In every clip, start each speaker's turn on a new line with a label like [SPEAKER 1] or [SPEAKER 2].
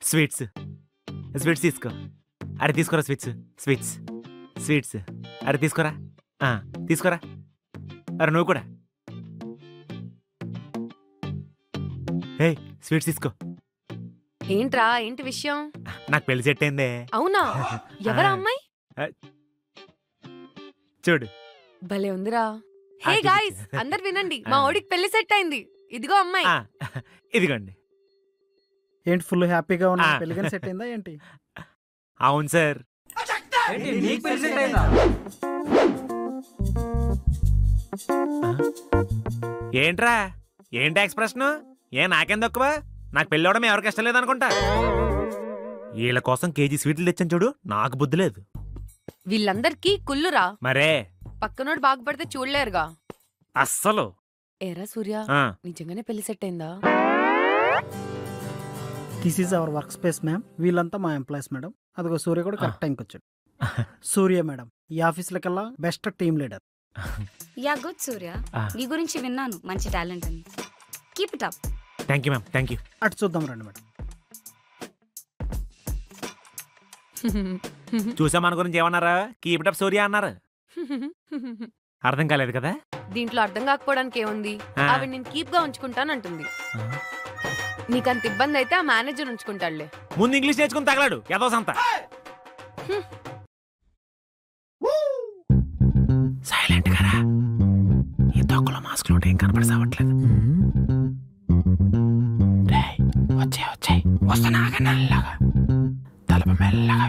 [SPEAKER 1] Sweets sweets తీసుకో. అరే తీసుకోరా స్వీట్స్. స్వీట్స్ స్వీట్స్ అరే తీసుకోరా. తీసుకోరా. అరే నువ్వు కూడా. హే స్వీట్స్ తీసుకో.
[SPEAKER 2] ఏంట్రా ఏంటి విషయం?
[SPEAKER 1] నాకు పెళ్లి సెట్ అయిందే.
[SPEAKER 2] అవునా? ఎవరా అమ్మాయి?
[SPEAKER 1] చూడు
[SPEAKER 2] భలే ఉందిరా. హే గాయ్స్ అందరు వినండి, మా ఓడికి పెళ్లి సెట్ అయింది. ఇదిగో అమ్మాయి.
[SPEAKER 1] ఇదిగోండి.
[SPEAKER 3] ఏంటి ఫుల్ హ్యాపీగా ఉన్నా? పెళ్లి సెట్ అయిందా ఏంటి?
[SPEAKER 1] అవును సార్. ఏంట్రా ఏంటి ఎక్స్ప్రెషన్? నాకేం తక్కువ? నాకు పెళ్ళి అవడం ఎవరికి ఇష్టం లేదనుకుంటా. వీళ్ళ కోసం కేజీ స్వీట్లు తెచ్చాను చూడు, నాకు బుద్ధి లేదు.
[SPEAKER 2] వీళ్ళందరికీ కుళ్ళురా.
[SPEAKER 1] మరే
[SPEAKER 2] పక్కనోడు బాగుపడితే చూడలేరుగా
[SPEAKER 1] అస్సలు.
[SPEAKER 2] ఏరా సూర్య, నిజంగానే పెళ్లి సెట్ అయిందా?
[SPEAKER 3] This is our work space ma'am. వీళ్ళంతా మా ఎంప్లాయీస్ మేడం. అదిగో సూర్య కూడా కరెక్ట్ టైంకి వచ్చాడు. సూర్య మేడం ఈ ఆఫీసులకల్లా best team leader.
[SPEAKER 4] Yeah good Surya, నీ గురించి విన్నాను, మంచి టాలెంట్ అని. Keep it up.
[SPEAKER 1] Thank you ma'am. Thank you.
[SPEAKER 3] అటు చూద్దాం రండి మేడం.
[SPEAKER 1] చూసా మన గురించి ఏమన్నారా? కీప్ ఇట్ అప్ సూర్య అన్నారు. అర్థం కాలేదు కదా?
[SPEAKER 2] దీంట్లో అర్థం కాకపోవడానికి ఏముంది? ఆవిడ నేను కీప్ గా ఉంచుకుంటానంటుంది. నీకంత ఇబ్బంది అయితే ఆ మేనేజర్ ఉంచుకుంటాడులే.
[SPEAKER 1] ముందు ఇంగ్లీష్ నేర్చుకుని తగలాడు ఏదో సంత. సైలెంట్ గా రా. ఈ తొక్కలో మాస్క్ లో ఏం కనపడసావట్లేదు. వచ్చాయి వస్తున్నాగా నల్లగా తలప మెల్లగా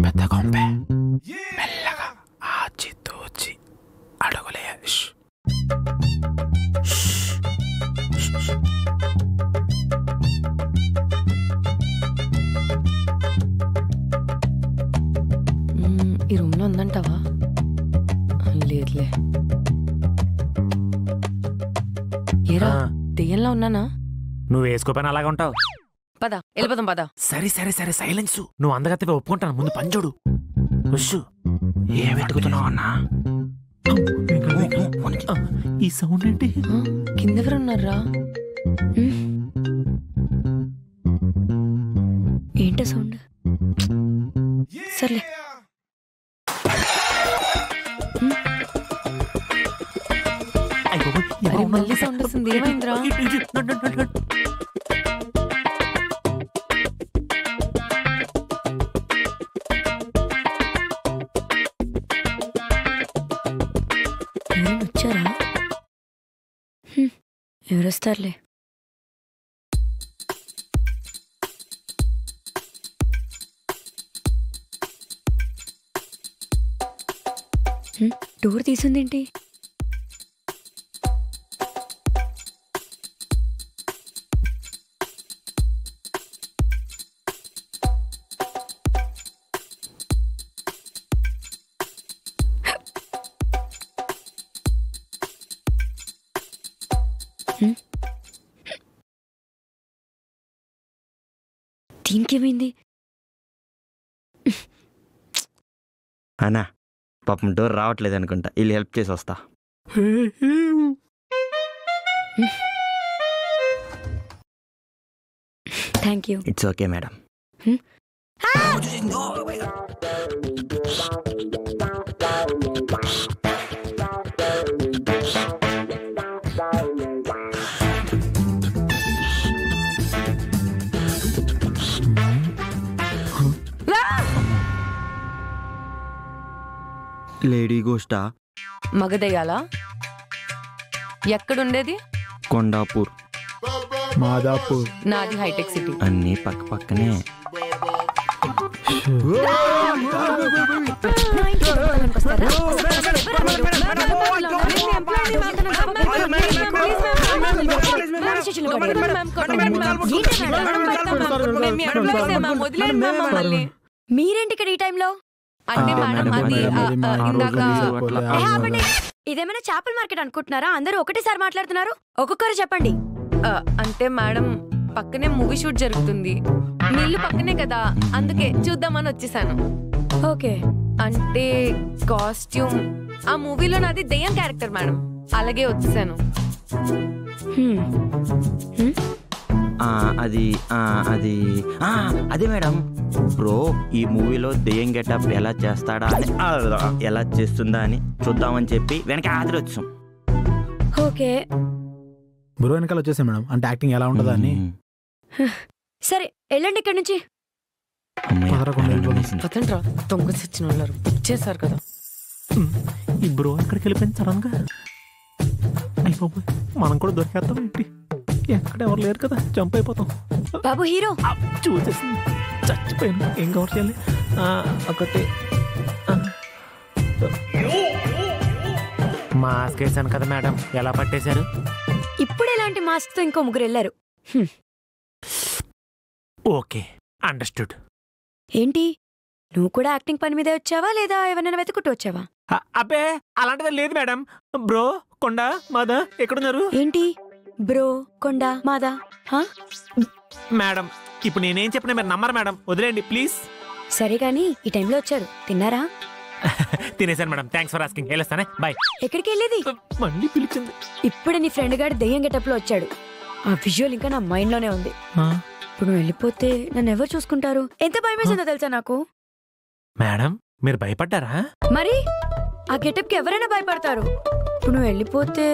[SPEAKER 1] పెద్ద కొంపే మెల్లగా ఆచి తోచి అడుగులే.
[SPEAKER 2] ఈ రూమ్ లో ఉందంటావా? లేదులే. ఏరా దెయ్యంలా ఉన్నానా?
[SPEAKER 1] నువ్వు వేసుకోపోయినా అలాగా ఉంటావు.
[SPEAKER 2] పద వెళ్ళిపోదాం పద.
[SPEAKER 1] సరే సరే సరే సైలెన్స్. నువ్వు అందగత్తె ఒప్పుకుంటాను. ముందు పని చూడు. ఏం వెతుకుతున్నావు అన్నా? ఈ సౌండ్ ఏంటి?
[SPEAKER 2] కిందెవరున్నారా?
[SPEAKER 4] ఏంటో సౌండ్? సర్లే.
[SPEAKER 2] మళ్ళీ సౌండ్ వస్తుంది. ఏమైందిరా?
[SPEAKER 4] వచ్చారా? ఎవరొస్తారులే. డోర్ తీసుందేంటి? దీనికేమైంది?
[SPEAKER 5] అన్నా పాపం డోర్ రావట్లేదు అనుకుంటా. వీళ్ళు హెల్ప్ చేసి వస్తా.
[SPEAKER 4] Thank you.
[SPEAKER 5] It's okay madam. Lady గోస్టా?
[SPEAKER 2] మగదయ్యాలా? ఎక్కడుండేది?
[SPEAKER 5] కొండాపూర్.
[SPEAKER 3] మాదాపూర్.
[SPEAKER 2] నాది హైటెక్ సిటీ.
[SPEAKER 5] అన్నీ పక్క పక్కనే.
[SPEAKER 4] మీరేంటి ఇక్కడ ఈ టైంలో?
[SPEAKER 2] అంటే మేడం అది ఇందాక
[SPEAKER 4] ఇదేమైనా చేపల మార్కెట్ అనుకుంటున్నారా? అందరూ ఒకటేసారి మాట్లాడుతున్నారు. ఒక్కొక్కరు చెప్పండి.
[SPEAKER 2] అంటే మేడం పక్కనే మూవీ షూట్ జరుగుతుంది. మీ ఇల్లు పక్కనే కదా, అందుకే చూద్దామని వచ్చేసాను.
[SPEAKER 4] ఓకే.
[SPEAKER 2] అంటే కాస్ట్యూమ్ ఆ మూవీలో నాది దెయ్యం క్యారెక్టర్ మేడం, అలాగే వచ్చేసాను.
[SPEAKER 5] అది అది అదే మేడం బ్రో ఈ మూవీలో దెయ్యం గెటప్ ఎలా చేస్తాడా అని ఎలా చేస్తుందా అని చూద్దామని చెప్పి వెనక ఆదరి వచ్చాం.
[SPEAKER 4] ఓకే
[SPEAKER 6] బ్రో వెనకాల వచ్చేసాం మేడం, అంటే యాక్టింగ్ ఎలా ఉంటుందా అని.
[SPEAKER 4] సరే వెళ్ళండి ఇక్కడి నుంచి.
[SPEAKER 2] స్వతంత్ర దొంగ సచ్చిన ఉన్నారు ఇచ్చేసారు కదా.
[SPEAKER 1] ఈ బ్రో ఎక్కడికి వెళ్ళిపోయింది సడన్ గా. అయిపోయి మనం కూడా దొరికేస్తాం ఏంటి, ఎక్కడ ఎవరు లేరు కదా, జంప్ అయిపోతాం.
[SPEAKER 4] బాబు హీరో
[SPEAKER 1] చూసేసింది, చచ్చిపోయాను. ఏం కవర్ చేయాలి? ఒకటి మాస్క్ వేసాను కదా మేడం, ఎలా పట్టేశారు?
[SPEAKER 4] ఇప్పుడు ఎలాంటి మాస్క్ తో ఇంకో ముగ్గురు వెళ్ళారు.
[SPEAKER 1] Okay understood.
[SPEAKER 4] ఏంటి నువ్వు కూడా యాక్టింగ్ పని మీదే వచ్చావా లేదా ఎవరైనా వెతుకుంటూ వచ్చావా?
[SPEAKER 1] అబ్బే అలాంటిది లేదు మేడం. బ్రో కొండ మాద ఎక్కడున్నారు?
[SPEAKER 4] ఏంటి బ్రో కొండ మాదా?
[SPEAKER 1] మేడం ఇప్పుడు నేనేం చెప్పినా మీరు నమ్మరు మేడం, వదిలేండి ప్లీజ్.
[SPEAKER 4] సరే గాని ఈ టైంలో వచ్చారు, తిన్నారా?
[SPEAKER 1] తినేసాను మేడం, థ్యాంక్స్ ఫర్ ఆస్కింగ్. వెళ్ళొస్తానే, బాయ్.
[SPEAKER 4] ఎక్కడికి వెళ్ళేది?
[SPEAKER 1] మళ్ళీ పిలిచింది.
[SPEAKER 4] ఇప్పుడే నీ ఫ్రెండ్ గారు దెయ్యం గెటప్ లో వచ్చాడు. ఆ విజువల్ ఇంకా నా మైండ్ లోనే ఉంది. ఇప్పుడు నువ్వు వెళ్ళిపోతే నన్ను ఎవరు చూసుకుంటారు? ఎంత భయం వేసిందో తెలుసా నాకు.
[SPEAKER 1] మేడం మీరు భయపడ్డారా?
[SPEAKER 4] మరి ఆ గెటప్ కి ఎవరైనా భయపడతారు. ఇప్పుడు నువ్వు వెళ్ళిపోతే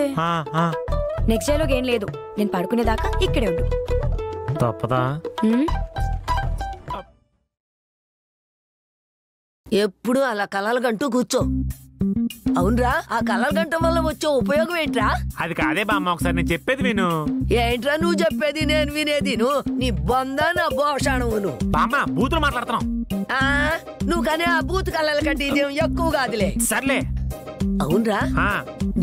[SPEAKER 4] నెక్స్ట్ డైలాగ్ ఏం లేదు, నేను పడుకునేదాకా ఇక్కడే ఉండు.
[SPEAKER 1] తప్పదా?
[SPEAKER 7] ఎప్పుడు అలా కలలు గంటూ కూర్చో. అవునరా, ఆ కలలు గంట వల్ల వచ్చే ఉపయోగం ఏంట్రా?
[SPEAKER 1] అది కాదే బామ్మ, ఒకసారి నేను చెప్పేది విను.
[SPEAKER 7] ఏంట్రా నువ్వు చెప్పేది నేను వినేది? నీ బొంద నా భోషణవును.
[SPEAKER 1] బామ్మ బూతులు మాట్లాడుతున్నావు.
[SPEAKER 7] నువ్వు కానీ ఆ బూత్ కళ్ళల కంటే ఇదేం ఎక్కువ కాదులే.
[SPEAKER 1] సర్లే.
[SPEAKER 7] అవునరా,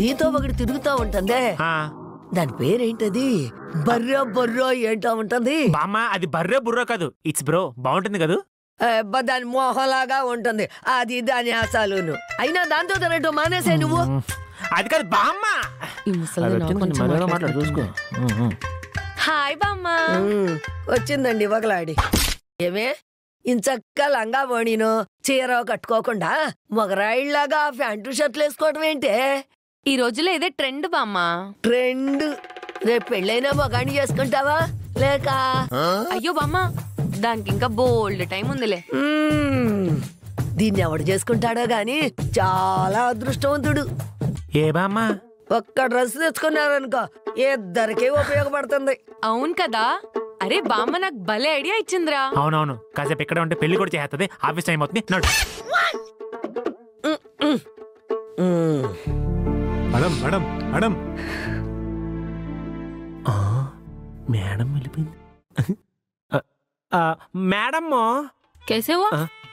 [SPEAKER 7] నీతో ఒకటి తిరుగుతా ఉంటుందే, దాని పేరేంటది? బర్రో బొర్రో ఏంటో ఉంటది.
[SPEAKER 1] బామ్మ అది బర్రె బుర్రో కాదు, ఇట్స్ బ్రో. బాగుంటుంది కదా?
[SPEAKER 7] దాని మోహలాగా ఉంటుంది, అది దాని ఆశాలును. అయినా దాంతో తినటం మానేసే నువ్వు.
[SPEAKER 1] అది కాదు బామ్మ. చూసుకో.
[SPEAKER 2] హాయ్ బామ్మ.
[SPEAKER 7] వచ్చిందండి ఒకలాడి. ఏమే ఇంచక్క లంగా ఓణిను చీర కట్టుకోకుండా మొగరాయిళ్లాగా ప్యాంటు షర్ట్లు వేసుకోవడం ఏంటే?
[SPEAKER 2] ఈ రోజులో ఇదే ట్రెండ్ బామ్మ.
[SPEAKER 7] ట్రెండ్? రేపు పెళ్ళైనా మొగాన్ని చేసుకుంటావా లేక?
[SPEAKER 2] అయ్యో బామ్మ, దానికి ఇంకా బోల్డ్ టైం ఉందిలే.
[SPEAKER 7] దీన్ని ఎవడు చేసుకుంటాడో గాని చాలా అదృష్టవంతుడు.
[SPEAKER 1] ఏ బామ్మ?
[SPEAKER 7] ఒక్క డ్రెస్ తెచ్చుకున్నారనుకో ఇద్దరికీ ఉపయోగపడుతుంది.
[SPEAKER 2] అవును కదా. అరే బామ్మ నాకు భలే ఐడియా ఇచ్చిందిరా.
[SPEAKER 1] అవునవును, కాసేపు ఎక్కడ ఉంటే పెళ్లి కూడా చేస్తుంది. ఆఫీస్ టైం అవుతుంది.
[SPEAKER 6] మేడం మేడం మేడం
[SPEAKER 1] మేడం వెళ్ళిపోయింది. మేడం
[SPEAKER 2] कैसे हुआ?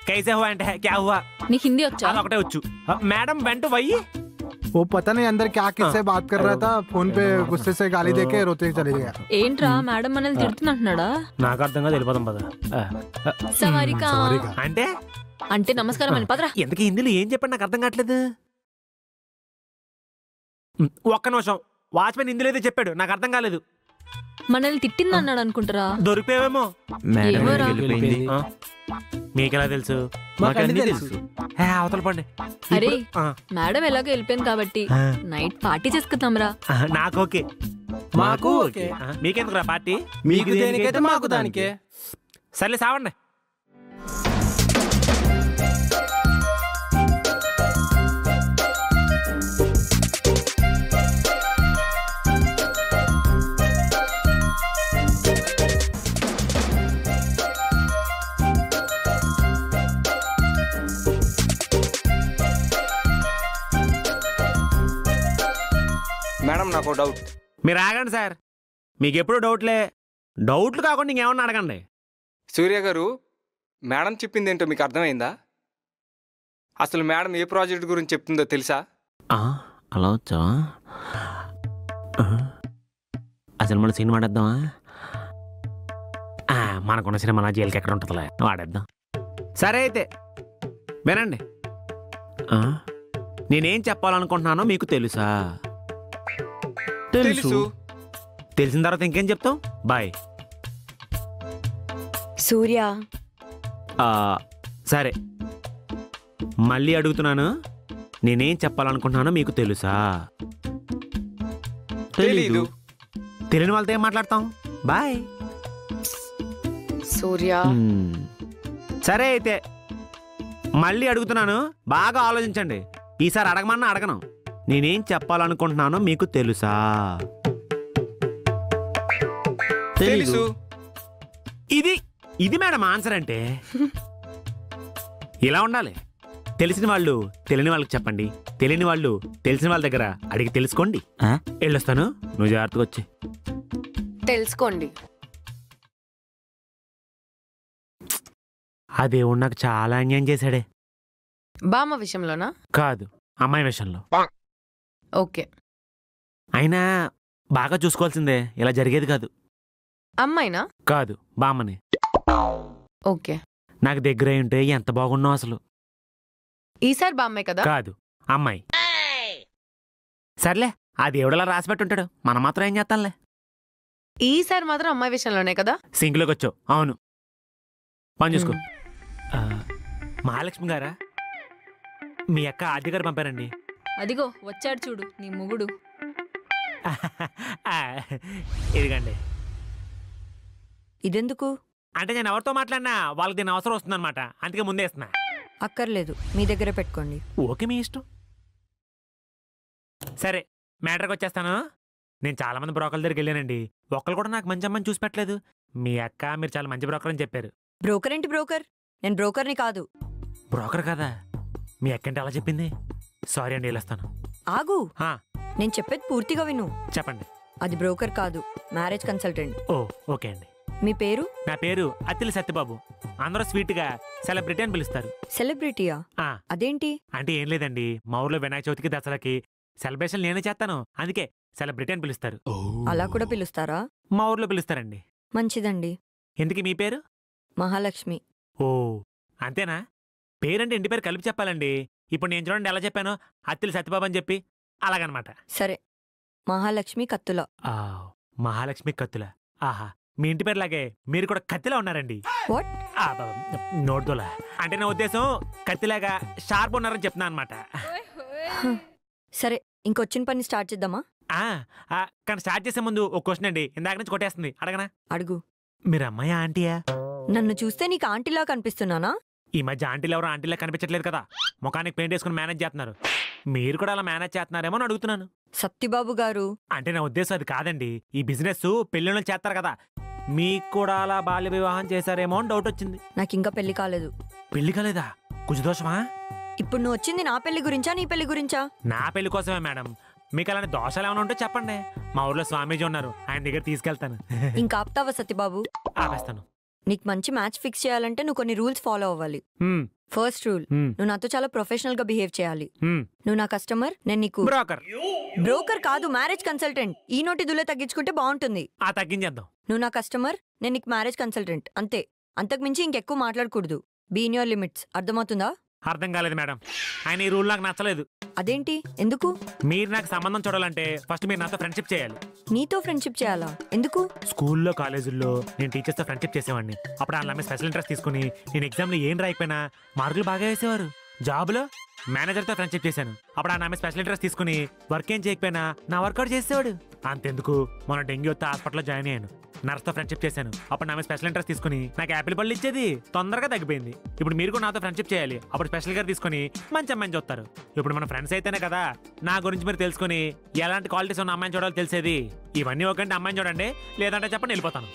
[SPEAKER 1] कैसे हुआ అంటే क्या हुआ?
[SPEAKER 2] నీకు హిందీ వచ్చా?
[SPEAKER 1] అదొకటే వచ్చు. मैडम वेंट वही
[SPEAKER 6] वो पता नहीं अंदर क्या किससे बात कर रहा था, फोन पे गुस्से से गाली देके रोते चले गया.
[SPEAKER 2] ఏంట్రా మేడం మనల్ని తిడుతున్నట్టున్నాడా?
[SPEAKER 1] నాకు అర్థం కాదు, వెళ్ళిపోతాం పద.
[SPEAKER 2] సవారికా
[SPEAKER 1] అంటే
[SPEAKER 2] అంటే నమస్కారం అని పదరా.
[SPEAKER 1] ఎందుకు హిందీలో ఏం చెప్పండి నాకు అర్థం కావట్లేదు. ఒక్క నిమిషం, వాచ్మెన్ హిందీలో అయితే చెప్పాడు, నాకు అర్థం కాలేదు.
[SPEAKER 2] మనల్ని తిట్టింది అన్నాడు అనుకుంటారా?
[SPEAKER 1] దొరికిపోయావేమో. మీకెలా తెలుసు? అవతల పండి.
[SPEAKER 2] అరే మేడం ఎలాగో వెళ్ళిపోయింది కాబట్టి నైట్ పార్టీ చేసుకుందాంరా.
[SPEAKER 1] నాకు ఓకే.
[SPEAKER 6] మాకు ఓకే.
[SPEAKER 1] మీకెందుకురా పార్టీ?
[SPEAKER 6] మీకు దేనికైతే మాకు దానికే.
[SPEAKER 1] సర్లే సావండి.
[SPEAKER 8] మేడం నాకు డౌట్.
[SPEAKER 1] మీరు ఆగండి సార్, మీకు ఎప్పుడు డౌట్లే. డౌట్లు కాకుండా ఇంకేమన్నా అడగండి.
[SPEAKER 8] సూర్య గారు, మేడం చెప్పింది ఏంటో మీకు అర్థమైందా? అసలు మేడం ఏ ప్రాజెక్ట్ గురించి చెప్తుందో తెలుసా?
[SPEAKER 1] అలా వచ్చావా? అసలు మన సినిమా ఆడేద్దామా? మనకున్న సినిమా నా జైలుకి ఎక్కడ ఉంటుందిలే, ఆడేద్దాం. సరే అయితే వినండి, నేనేం చెప్పాలనుకుంటున్నానో మీకు తెలుసా?
[SPEAKER 8] తెలుసు.
[SPEAKER 1] తెలిసిన తర్వాత ఇంకేం చెప్తాం? బాయ్.
[SPEAKER 4] సూర్య
[SPEAKER 1] సరే మళ్ళీ అడుగుతున్నాను, నేనేం చెప్పాలనుకుంటున్నానో మీకు తెలుసా?
[SPEAKER 8] తెలీదు.
[SPEAKER 1] తెలియని వాళ్ళతో ఏం మాట్లాడతాం? బాయ్.
[SPEAKER 2] సూర్య
[SPEAKER 1] సరే అయితే మళ్ళీ అడుగుతున్నాను, బాగా ఆలోచించండి. ఈసారి అడగమన్నా అడగను. నేనేం చెప్పాలనుకుంటున్నానో మీకు తెలుసా?
[SPEAKER 8] తెలుసు.
[SPEAKER 1] ఇది ఇది మేడం ఆన్సర్ అంటే. ఇలా ఉండాలి. తెలిసిన వాళ్ళు తెలియని వాళ్ళకి చెప్పండి, తెలియని వాళ్ళు తెలిసిన వాళ్ళ దగ్గర అడిగి తెలుసుకోండి.
[SPEAKER 5] ఆ?
[SPEAKER 1] వెళ్ళొస్తాను, నువ్వు జాగ్రత్తగా వచ్చి.
[SPEAKER 2] తెలుసుకోండి.
[SPEAKER 1] ఆ దేవుడు నాకు చాలా అన్యాయం చేశాడే.
[SPEAKER 2] బామ్మ విషయంలోనా?
[SPEAKER 1] కాదు, అమ్మాయి విషయంలో.
[SPEAKER 2] ఓకే.
[SPEAKER 1] అయినా బాగా చూసుకోవాల్సిందే, ఇలా జరిగేది కాదు.
[SPEAKER 2] అమ్మాయినా?
[SPEAKER 1] కాదు, బామ్మని.
[SPEAKER 2] ఓకే.
[SPEAKER 1] నాకు దగ్గర అయి ఉంటే ఎంత బాగున్నావు అసలు.
[SPEAKER 2] ఈసారి బామ్మే కదా?
[SPEAKER 1] కాదు, అమ్మాయి. సర్లే, ఆ దేవుడలా రాసి పెట్టుంటాడు, మనం మాత్రం ఏం చేస్తాంలే.
[SPEAKER 2] ఈసారి మాత్రం అమ్మాయి విషయంలోనే కదా?
[SPEAKER 1] సింక్లోకి వచ్చావు. అవును, పని చూసుకో. మహాలక్ష్మి గారా, మీ అక్క ఆద్య గారు పంపారండి.
[SPEAKER 9] అదిగో వచ్చాడు చూడు నీ మొగుడు.
[SPEAKER 1] ఇదిగండి.
[SPEAKER 4] ఇదెందుకు?
[SPEAKER 1] అంటే నేను ఎవరితో మాట్లాడినా వాళ్ళకి దీని అవసరం వస్తుందన్నమాట, అందుకే ముందే ఇస్తున్నా.
[SPEAKER 4] అక్కర్లేదు, మీ దగ్గరే పెట్టుకోండి.
[SPEAKER 1] ఓకే, మీ ఇష్టం. సరే, మ్యాటర్కి వచ్చేస్తాను. నేను చాలా మంది బ్రోకర్ల దగ్గరికి వెళ్ళానండి, ఒక్కరు కూడా నాకు మంచి అమ్మని చూసి పెట్టలేదు. మీ అక్క మీరు చాలా మంచి బ్రోకర్ అని చెప్పారు.
[SPEAKER 4] బ్రోకర్ ఏంటి బ్రోకర్? నేను బ్రోకర్ని కాదు.
[SPEAKER 1] బ్రోకర్ కదా? మీ అక్క అంటే అలా చెప్పింది. సారీ అండి, వెళ్ళొస్తాను.
[SPEAKER 4] ఆగు,
[SPEAKER 1] ఆ,
[SPEAKER 4] నేను చెప్పేది పూర్తిగా విను.
[SPEAKER 1] చెప్పండి.
[SPEAKER 4] అది బ్రోకర్ కాదు, మ్యారేజ్ కన్సల్టెంట్.
[SPEAKER 1] ఓ ఓకే అండి.
[SPEAKER 4] మీ పేరు?
[SPEAKER 1] నా పేరు అత్తిలి సత్యబాబు. అందరూ స్వీట్గా సెలబ్రిటీ అని పిలుస్తారు.
[SPEAKER 4] సెలబ్రిటీయా?
[SPEAKER 1] ఆ,
[SPEAKER 4] అదేంటి?
[SPEAKER 1] అంటే ఏం లేదండి, మా ఊర్లో వినాయక చవితికి దసరాకి సెలబ్రేషన్ నేనే చేస్తాను, అందుకే సెలబ్రిటీ అని పిలుస్తారు.
[SPEAKER 4] అలా కూడా పిలుస్తారా?
[SPEAKER 1] మా ఊర్లో పిలుస్తారండి.
[SPEAKER 4] మంచిదండి.
[SPEAKER 1] ఎందుకు మీ పేరు?
[SPEAKER 4] మహాలక్ష్మి.
[SPEAKER 1] ఓ అంతేనా? పేరంటే ఇంటి పేరు కలిపి చెప్పాలండి. ఇప్పుడు నేను చూడండి ఎలా చెప్పాను, అత్తిలి సత్యబాబు అని చెప్పి, అలాగనమాట.
[SPEAKER 4] సరే, మహాలక్ష్మి కత్తుల.
[SPEAKER 1] ఆ, మహాలక్ష్మి కత్తుల. ఆహా, మీ ఇంటి పేరులాగే మీరు కూడా కత్తిలా ఉన్నారండి.
[SPEAKER 4] వాట్?
[SPEAKER 1] నోట్దోలా అంటే నా ఉద్దేశం కత్తిలాగా షార్ప్ ఉన్నారని చెప్తున్నా అనమాట.
[SPEAKER 4] సరే, ఇంకొచ్చిన పని స్టార్ట్ చేద్దామా?
[SPEAKER 1] కానీ స్టార్ట్ చేసే ముందు ఒక క్వశ్చన్ అండి, ఇందాక నుంచి కొట్టేస్తుంది, అడగనా?
[SPEAKER 4] అడుగు.
[SPEAKER 1] మీరు అమ్మాయి ఆంటీయా?
[SPEAKER 4] నన్ను చూస్తే నీకు ఆంటీలా కనిపిస్తున్నానా?
[SPEAKER 1] ఈ మధ్య ఆంటీలు ఎవరు ఆంటీలా కనిపించట్లేదు కదా, ముఖానికి పెయింట్ వేసుకుని మేనేజ్ చేస్తున్నారు. మీరు కూడా అలా మేనేజ్ చేస్తున్నారేమో అని అడుగుతున్నాను.
[SPEAKER 4] సత్యబాబు గారు,
[SPEAKER 1] అంటే నా ఉద్దేశం అది కాదండి. ఈ బిజినెస్ పెళ్ళిళ్ళు చేస్తారు కదా, మీకు కూడా అలా బాల్య వివాహం చేశారేమో అని డౌట్ వచ్చింది.
[SPEAKER 4] నాకు ఇంకా పెళ్లి కాలేదు.
[SPEAKER 1] పెళ్లి కాలేదా? కుజదోషమా?
[SPEAKER 4] ఇప్పుడు నువ్వు వచ్చింది నా పెళ్లి గురించా నీ పెళ్లి గురించా?
[SPEAKER 1] నా పెళ్లి కోసమే మేడం. మీకు అలాంటి దోషాలు ఏమైనా ఉంటే చెప్పండి, మా ఊర్లో స్వామీజీ ఉన్నారు, ఆయన దగ్గర తీసుకెళ్తాను.
[SPEAKER 4] ఇంకా ఆపుతావా సత్యబాబు?
[SPEAKER 1] ఆపేస్తాను.
[SPEAKER 4] నీకు మంచి మ్యాచ్ ఫిక్స్ చేయాలంటే నువ్వు కొన్ని రూల్స్ ఫాలో అవ్వాలి. ఫస్ట్ రూల్, నువ్వు నాతో చాలా ప్రొఫెషనల్ గా బిహేవ్ చేయాలి. నువ్వు నా కస్టమర్, నేను నీకు
[SPEAKER 1] బ్రోకర్.
[SPEAKER 4] బ్రోకర్ కాదు, మ్యారేజ్ కన్సల్టెంట్. ఈ నోటి దులే తగ్గించుకుంటే బాగుంటుంది.
[SPEAKER 1] తగ్గించేద్దాం.
[SPEAKER 4] నువ్వు నా కస్టమర్, నేను నీకు మ్యారేజ్ కన్సల్టెంట్, అంతే. అంతకు మించి ఇంకెక్కువ మాట్లాడకూడదు. Be in your limits. అర్థమవుతుందా?
[SPEAKER 1] అర్థం కాలేదు మేడం. ఆయన ఈ రూల్ నాకు నచ్చలేదు.
[SPEAKER 4] అదేంటి? ఎందుకు?
[SPEAKER 1] మీరు నాకు సంబంధం చూడాలంటే ఫస్ట్ మీరు నాతో ఫ్రెండ్షిప్ చేయాలి.
[SPEAKER 4] నీతో ఫ్రెండ్షిప్ చేయాలా? ఎందుకు?
[SPEAKER 1] స్కూల్లో కాలేజీల్లో నేను టీచర్స్తో ఫ్రెండ్షిప్ చేసేవాడిని. అప్పుడు వాళ్ళ మీద స్పెషల్ ఇంట్రెస్ట్ తీసుకుని నేను ఎగ్జామ్లో ఏం రాయిపోయినా మార్కులు బాగా వేసేవారు. జాబ్లో మేనేజర్తో ఫ్రెండ్షిప్ చేశాను. అప్పుడు ఆ మీద స్పెషల్ ఇంట్రెస్ట్ తీసుకుని వర్క్ ఏం చేయకపోయినా నా వర్కౌట్ చేసేవాడు. అంతెందుకు, మన డెంగ్యూ వస్తే హాస్పిటల్లో జాయిన్ అయ్యాను. నర్స్తో ఫ్రెండ్షిప్ చేశాను. అప్పుడు నా మీద స్పెషల్ ఇంట్రెస్ట్ తీసుకుని నాకు యాపిల్ పళ్ళు ఇచ్చేది, తొందరగా తగ్గిపోయింది. ఇప్పుడు మీరు కూడా నాతో ఫ్రెండ్షిప్ చేయాలి. అప్పుడు స్పెషల్ గా తీసుకుని మంచి అమ్మాయిని చూస్తారు. ఇప్పుడు మన ఫ్రెండ్స్ అయితేనే కదా నా గురించి మీరు తెలుసుకుని ఎలాంటి క్వాలిటీస్ ఉన్న అమ్మాయిని చూడాలో తెలిసేది. ఇవన్నీ ఒకంటే అమ్మాయిని చూడండి, లేదంటే చెప్పండి వెళ్ళిపోతాను.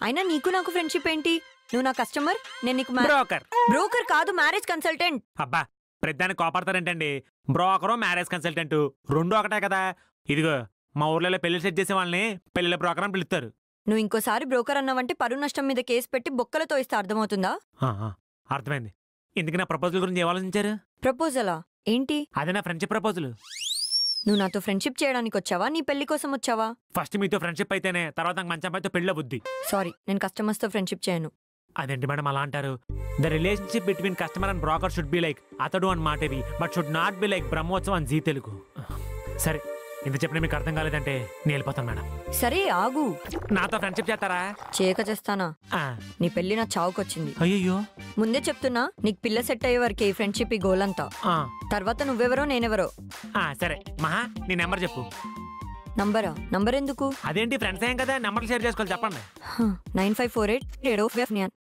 [SPEAKER 4] అయినా నీకు నాకు ఫ్రెండ్షిప్ ఏంటి? నువ్వు నా కస్టమర్, నేను నీకు
[SPEAKER 1] బ్రోకర్.
[SPEAKER 4] బ్రోకర్ కాదు, మ్యారేజ్ కన్సల్టెంట్.
[SPEAKER 1] అబ్బా, ప్రతిదాన్ని కోపడతారేంటండి? బ్రోకరు మ్యారేజ్ కన్సల్టెంట్ రెండు ఒకటే కదా. ఇదిగో మా ఊర్లలో పెళ్లి సెట్ చేసే వాళ్ళని పెళ్లిళ్ళ బ్రోకర్ అని పిలుస్తారు.
[SPEAKER 4] నువ్వు ఇంకోసారి బ్రోకర్ అన్నావంటే పరువు నష్టం మీద కేసు పెట్టి బొక్కలతో ఇస్తే అర్థమవుతుందా?
[SPEAKER 1] అర్థమైంది. ఇందుకు నా ప్రపోజల్ గురించి ఆలోచించారు?
[SPEAKER 4] ప్రపోజలా? ఏంటి?
[SPEAKER 1] అదే నా ఫ్రెండ్షిప్ ప్రపోజల్.
[SPEAKER 4] నువ్వు నాతో ఫ్రెండ్షిప్ చేయడానికి వచ్చావా, నీ పెళ్లి కోసం వచ్చావా?
[SPEAKER 1] ఫస్ట్ మీతో ఫ్రెండ్షిప్ అయితేనే తర్వాత నాకు మంచి అమ్మాయితో పెళ్ళ బుద్ధి.
[SPEAKER 4] సారీ, నేను కస్టమర్స్ తో ఫ్రెండ్షిప్ చేయను.
[SPEAKER 1] అదేంటి మేడం అలా అంటారు? The relationship between customer and broker should be like Athadu అని మాటేవి, but should not be like Brahmotsavam అని జీ తెలుగు. సరే, ఇంత చెప్పిన మీకు అర్థం కాలేదంటే నేను వెళ్ళిపోతాను మేడం.
[SPEAKER 4] సరే ఆగు.
[SPEAKER 1] నాతో ఫ్రెండ్షిప్ చేస్తారా?
[SPEAKER 4] చేయక చేస్తానా? నీ పెళ్లి నా చావుకొచ్చింది.
[SPEAKER 1] అయ్యో,
[SPEAKER 4] ముందే చెప్తున్నా, నీకు పిల్ల సెట్ అయ్యే వరకే ఈ ఫ్రెండ్షిప్, ఈ గోల్ అంతా. తర్వాత నువ్వెవరో నేనెవరో.
[SPEAKER 1] సరే మహా, నీ నెంబర్ చెప్పు.
[SPEAKER 4] నంబర్ ఎందుకు?
[SPEAKER 1] అదేంటి ఫ్రెండ్స్ ఏం కదా నెంబర్లు షేర్ చేసుకోవాలి చెప్పండి.
[SPEAKER 4] 9548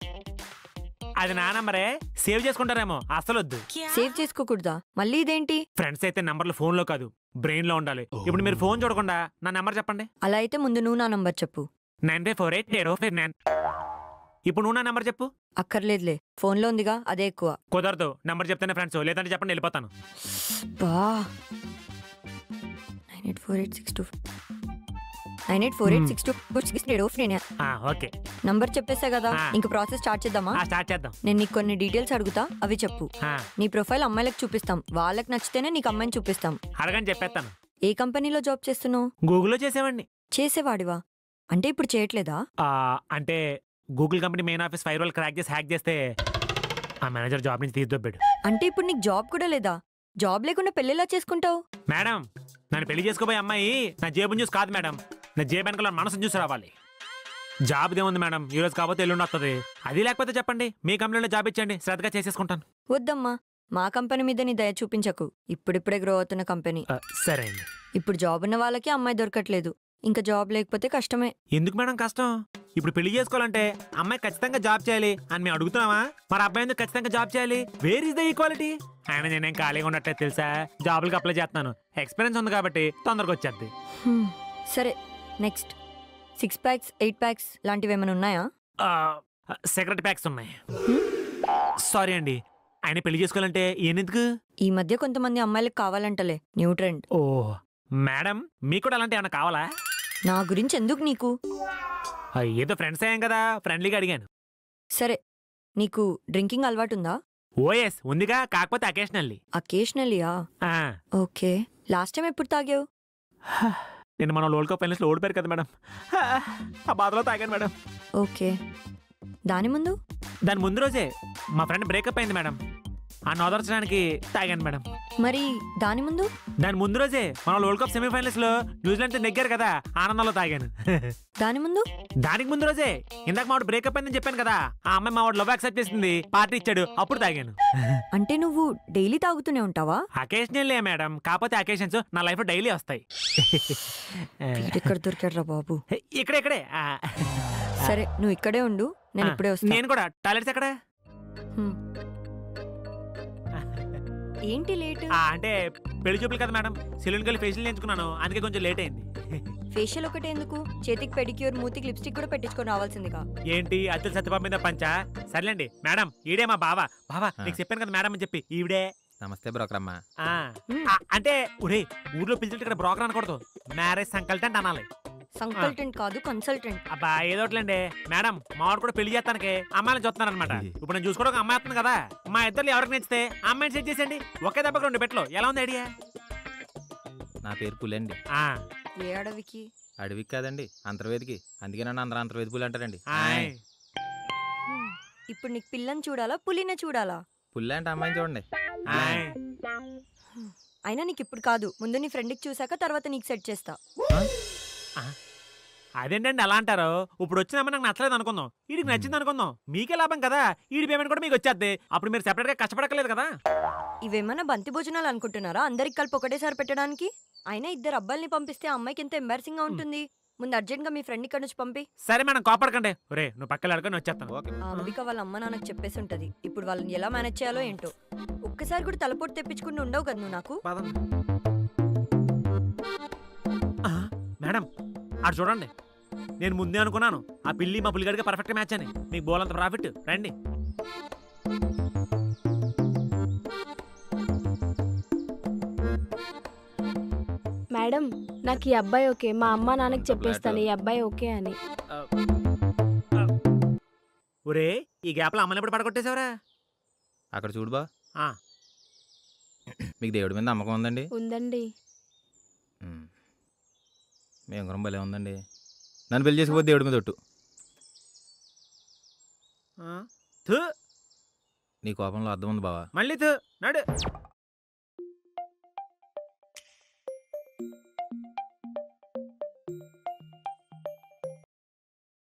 [SPEAKER 1] అది నా నంబరే, సేవ్ చేసుకుంటారేమో, అసలు వద్దు.
[SPEAKER 4] సేవ్ చేసుకోకూడదా? మళ్ళీ ఇదేంటి?
[SPEAKER 1] ఫ్రెండ్స్ అయితే నంబర్లు ఫోన్ లో కాదు బ్రెయిన్ లో ఉండాలి. ఇప్పుడు మీరు ఫోన్ చూడకుండా నా నెంబర్ చెప్పండి.
[SPEAKER 4] అలా అయితే ముందు నువ్వు నా నంబర్ చెప్పు.
[SPEAKER 1] 9548 ఇప్పుడు నువ్వు నా నెంబర్ చెప్పు.
[SPEAKER 4] అక్కర్లేదులే, ఫోన్ లో ఉందిగా అదే ఎక్కువ.
[SPEAKER 1] కుదరదు, నెంబర్ చెప్తేనే ఫ్రెండ్స్, లేదంటే చెప్పండి వెళ్ళిపోతాను.
[SPEAKER 4] బా 984862
[SPEAKER 1] ఓకే
[SPEAKER 4] నంబర్ చెప్పేసా కదా, ఇంక ప్రాసెస్ స్టార్ట్ చేద్దామా?
[SPEAKER 1] స్టార్ట్ చేద్దాం.
[SPEAKER 4] నేను నీకు కొన్ని డీటెయిల్స్ అడుగుతా, అవి చెప్పు. నీ ప్రొఫైల్ అమ్మాయిలకు చూపిస్తాం, వాళ్ళకి నచ్చితేనే నీకు అమ్మాయిని చూపిస్తాం.
[SPEAKER 1] అడగని చెప్పేస్తాను.
[SPEAKER 4] ఏ కంపెనీలో జాబ్ చేస్తున్నావు?
[SPEAKER 1] గూగుల్లో చేసేవాడిని.
[SPEAKER 4] చేసేవాడివా అంటే ఇప్పుడు చేయట్లేదా?
[SPEAKER 1] అంటే Google company main office fire wall crack చేసి హ్యాక్ చేస్తే ఆ మేనేజర్ జాబ్ నుంచి తీసిదొబ్బాడు.
[SPEAKER 4] అంటే ఇప్పుడు నీకు జాబ్ కూడా లేదా? జాబ్ లేకుండా పెళ్ళిలా చేసుకుంటావు?
[SPEAKER 1] మేడం, నన్ను పెళ్లి చేసుకోబోయే అమ్మాయి నా జేబుని చూసి కాదు మేడం, నా జేబు వెనకాల మనసుని చూసి రావాలి. జాబ్ దేముంది మేడం, ఈ రోజు కాకపోతే ఎల్లుండి వస్తుంది. అది లేకపోతే చెప్పండి, మీ కంపెనీలో జాబ్ ఇచ్చండి, శ్రద్ధగా చేసేసుకుంటాను.
[SPEAKER 4] వద్దమ్మా, మా కంపెనీ మీద నీ దయ చూపించకు. ఇప్పుడిప్పుడే గ్రో అవుతున్న కంపెనీ.
[SPEAKER 1] సరే అండి.
[SPEAKER 4] ఇప్పుడు జాబ్ ఉన్న వాళ్ళకి అమ్మాయి దొరకట్లేదు, ఇంకా జాబ్ లేకపోతే కష్టమే.
[SPEAKER 1] ఎందుకు మేడం కష్టం? ఇప్పుడు పెళ్లి చేసుకోవాలంటే అమ్మాయి ఖచ్చితంగా జాబ్ చేయాలి అని మేము అడుగుతున్నావా? మరి అబ్బాయి ఎందుకు ఖచ్చితంగా జాబ్ చేయాలి? Where is the equality? ఆయన నేనేం ఖాళీగా ఉన్నట్లయితే తెలుసా, జాబులకి అప్లై చేస్తున్నాను, ఎక్స్పీరియన్స్ ఉంది కాబట్టి తొందరగా వచ్చేద్ది.
[SPEAKER 4] సరే నెక్స్ట్. 6 ప్యాక్స్ 8 ప్యాక్స్ లాంటివి ఏమైనా ఉన్నాయా?
[SPEAKER 1] సిగరెట్ ప్యాక్స్ ఉన్నాయి. సారీ అండి, ఆయన పెళ్లి చేసుకోవాలంటే ఎందుకు?
[SPEAKER 4] ఈ మధ్య కొంతమంది అమ్మాయిలకు కావాలంటలే, న్యూ ట్రెండ్.
[SPEAKER 1] ఓ మేడం, మీకు కూడా అలాంటి ఏమైనా కావాలా?
[SPEAKER 4] నా గురించి ఎందుకు నీకు?
[SPEAKER 1] ఏదో ఫ్రెండ్స్ అయ్యాం కదా, ఫ్రెండ్లీగా అడిగాను.
[SPEAKER 4] సరే, నీకు డ్రింకింగ్ అలవాటు ఉందా?
[SPEAKER 1] ఓఎస్ ఉందిగా, కాకపోతే అకేషనల్లీ.
[SPEAKER 4] అకేషనల్లీయా? ఓకే. లాస్ట్ టైం ఎప్పుడు తాగావు?
[SPEAKER 1] నేను మన వరల్డ్ కప్ ఫైనల్స్ లో ఓడిపోయారు కదా మేడం, ఆ బాధలో తాగాను మేడం.
[SPEAKER 4] ఓకే. దాని ముందు
[SPEAKER 1] రోజే మా ఫ్రెండ్ బ్రేకప్ అయింది మేడం, ఆ నోదర్చడానికి తాగాను మేడం.
[SPEAKER 4] మరి దాని
[SPEAKER 1] ముందు రోజే మన వరల్డ్ కప్ సెమీఫైనల్స్ లో న్యూజిలాండ్ నెగ్గారు కదా, ఆనందంలో తాగాను. దానికి ముందు రోజే ఇందాక మా వాడు బ్రేకప్ అయిందని చెప్పాను కదా, ఆ అమ్మాయి మా వాడు లవ్ యాక్సెప్ట్ చేసింది, పార్టీ ఇచ్చాడు, అప్పుడు తాగాను.
[SPEAKER 4] అంటే నువ్వు డైలీ తాగుతూనే ఉంటావా?
[SPEAKER 1] అకేషనల్లీ మేడం, కాకపోతే అకేషన్స్ నా లైఫ్ లో డైలీ వస్తాయి.
[SPEAKER 4] ఎక్కడ దొరికాడ్రా బాబు?
[SPEAKER 1] ఇక్కడే.
[SPEAKER 4] సరే, నువ్వు ఇక్కడే ఉండు, నేను ఇప్పుడే వస్తాను.
[SPEAKER 1] నేను కూడా. టాయిలెట్స్ ఎక్కడ?
[SPEAKER 4] ఏంటి లేట్?
[SPEAKER 1] అంటే పెళ్లి చూపులు కదా మేడం, సెలూన్కి వెళ్ళి ఫేషియల్ చేయించుకున్నాను, అందుకే కొంచెం లేట్ అయింది.
[SPEAKER 4] ఫేషియల్ ఒకటే ఎందుకు, చేతికి పెడిక్యూర్, మూతికి లిప్స్టిక్ కూడా పెట్టించుకొని రావాల్సిందిగా.
[SPEAKER 1] ఏంటి అత్తుల సత్యబాబు మీద పంచా? సర్లేండి మేడం, ఈడే మా బావ. నీకు చెప్పాను కదా మేడం అని చెప్పి, ఈవిడే.
[SPEAKER 10] నమస్తే బ్రోకర్ అమ్మా.
[SPEAKER 1] అంటే ఊర్లో పిలిచి ఇక్కడ బ్రోకర్ అనకూడదు, మ్యారేజ్ సంకల్టెంట్ అనాలి.
[SPEAKER 4] సంకల్టెంట్ కాదు, కన్సల్టెంట్.
[SPEAKER 1] అబ్బా ఏదోట్లేండి మేడం, మావాడు కూడా పెళ్లి చేస్తానికి అమ్మాయిని చూస్తున్నారు అనమాట. ఇప్పుడు నేను చూసుకోవడం అమ్మాయి వస్తుంది కదా, మా ఇద్దరు ఎవరికి నచ్చితే అమ్మాయిని సెట్ చేసేయండి, ఒకే దెబ్బకి 2 బెట్లు. ఎలా ఉంది ఐడియా?
[SPEAKER 10] నా పేరు పులండి.
[SPEAKER 4] ఏ అడవికి?
[SPEAKER 10] అడవికి కాదండి, అంతర్వేదికి. అందుకే నన్ను అందరూ అంతర్వేది పులి అంటారండి.
[SPEAKER 4] ఇప్పుడు నీకు పిల్లని చూడాలా, పులినే చూడాలా?
[SPEAKER 10] పుల్లి అంటే అమ్మాయిని చూడండి.
[SPEAKER 4] అయినా నీకు ఇప్పుడు కాదు, ముందు నీ ఫ్రెండ్కి చూసాక తర్వాత నీకు సెట్ చేస్తా.
[SPEAKER 1] అదేంటండి అలా అంటారు? ఇప్పుడు వచ్చిన నాకు నచ్చలేదు అనుకుందాం, వీడికి నచ్చింది అనుకుందాం, మీకే లాభం కదా, వీడి పేమెంట్ కూడా మీకు వచ్చేద్ది, అప్పుడు మీరు సెపరేట్ గా కష్టపడకలేదు కదా.
[SPEAKER 4] ఇవేమన్నా బంతి భోజనాలు అనుకుంటున్నారా, అందరికి కలిపి ఒకటేసారి పెట్టడానికి? అయినా 2 అబ్బాయిల్ని పంపిస్తే ఆ అమ్మాయికి ఎంత ఎంబారసింగ్ గా ఉంటుంది. ముందు అర్జెంట్ గా మీ ఫ్రెండ్ ఇక్కడ నుంచి పంపి.
[SPEAKER 1] సరే మేడం, కోపడకండి. ఒరే నువ్వు పక్కన అడగని వచ్చేస్తాను.
[SPEAKER 4] ఆ అంబిక వాళ్ళ అమ్మ నాన్నకు చెప్పేసి ఉంటది, ఇప్పుడు వాళ్ళని ఎలా మేనేజ్ చేయాలో ఏంటో. ఒక్కసారి కూడా తలపోటు తెప్పించుకుంటూ ఉండవు కదా నువ్వు నాకు.
[SPEAKER 1] మేడం అటు చూడండి, నేను ముందే అనుకున్నాను ఆ పిల్లి మా పులిగాడికి పర్ఫెక్ట్ మ్యాచ్ అని. మీకు బోలంత ప్రాఫిట్. రండి.
[SPEAKER 11] మేడం, నాకు ఈ అబ్బాయి ఓకే, మా అమ్మ నాన్నకి చెప్పేస్తాను ఈ అబ్బాయి ఓకే అని.
[SPEAKER 1] ఒరే ఈ గ్యాప్ లో అమ్మని ఎప్పుడు పడగొట్టేశావరా?
[SPEAKER 10] అక్కడ చూడు బా, మీకు దేవుడి మీద నమ్మకం ఉందండి?
[SPEAKER 11] ఉందండి.
[SPEAKER 10] మీ ఉంగరం భలే ఉందండి. నన్ను పెళ్లి చేసుకోపోతే దేవుడి మీద ఒట్టు. నీ కోపంలో అర్థం ఉంది బావా.
[SPEAKER 1] మళ్ళీ నడు.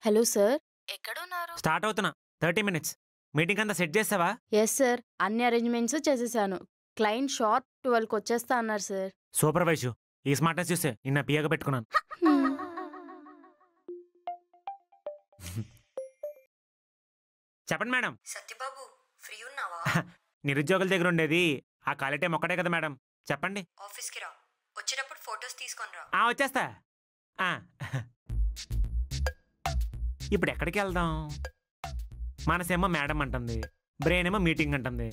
[SPEAKER 11] హలో సార్,
[SPEAKER 9] ఎక్కడున్నారు?
[SPEAKER 1] స్టార్ట్ అవుతున్నా. 30 minutes. మీటింగ్ అంతా సెట్ చేసావా?
[SPEAKER 11] ఎస్ సార్, అన్ని అరేంజ్మెంట్స్ చేసేసాను. క్లయింట్ షార్ప్ 12కి వచ్చేస్తా అన్నారు సార్.
[SPEAKER 1] సూపర్ వైషు, ఈ స్మార్ట్నెస్ చూసే నిన్న పియగా పెట్టుకున్నాను. చెప్పండి మేడం.
[SPEAKER 4] సత్యబాబు ఫ్రీ ఉన్నావా?
[SPEAKER 1] నిరుద్యోగుల దగ్గర ఉండేది ఆ ఖాళీ టైం ఒక్కటే కదా మేడం. చెప్పండి.
[SPEAKER 4] ఆఫీస్కి రా, వచ్చేటప్పుడు ఫొటోస్ తీసుకొని రా.
[SPEAKER 1] వచ్చేస్తా. ఇప్పుడు ఎక్కడికి వెళ్దాం? మనసేమో మేడం అంటుంది, బ్రెయిన్ ఏమో మీటింగ్ అంటుంది.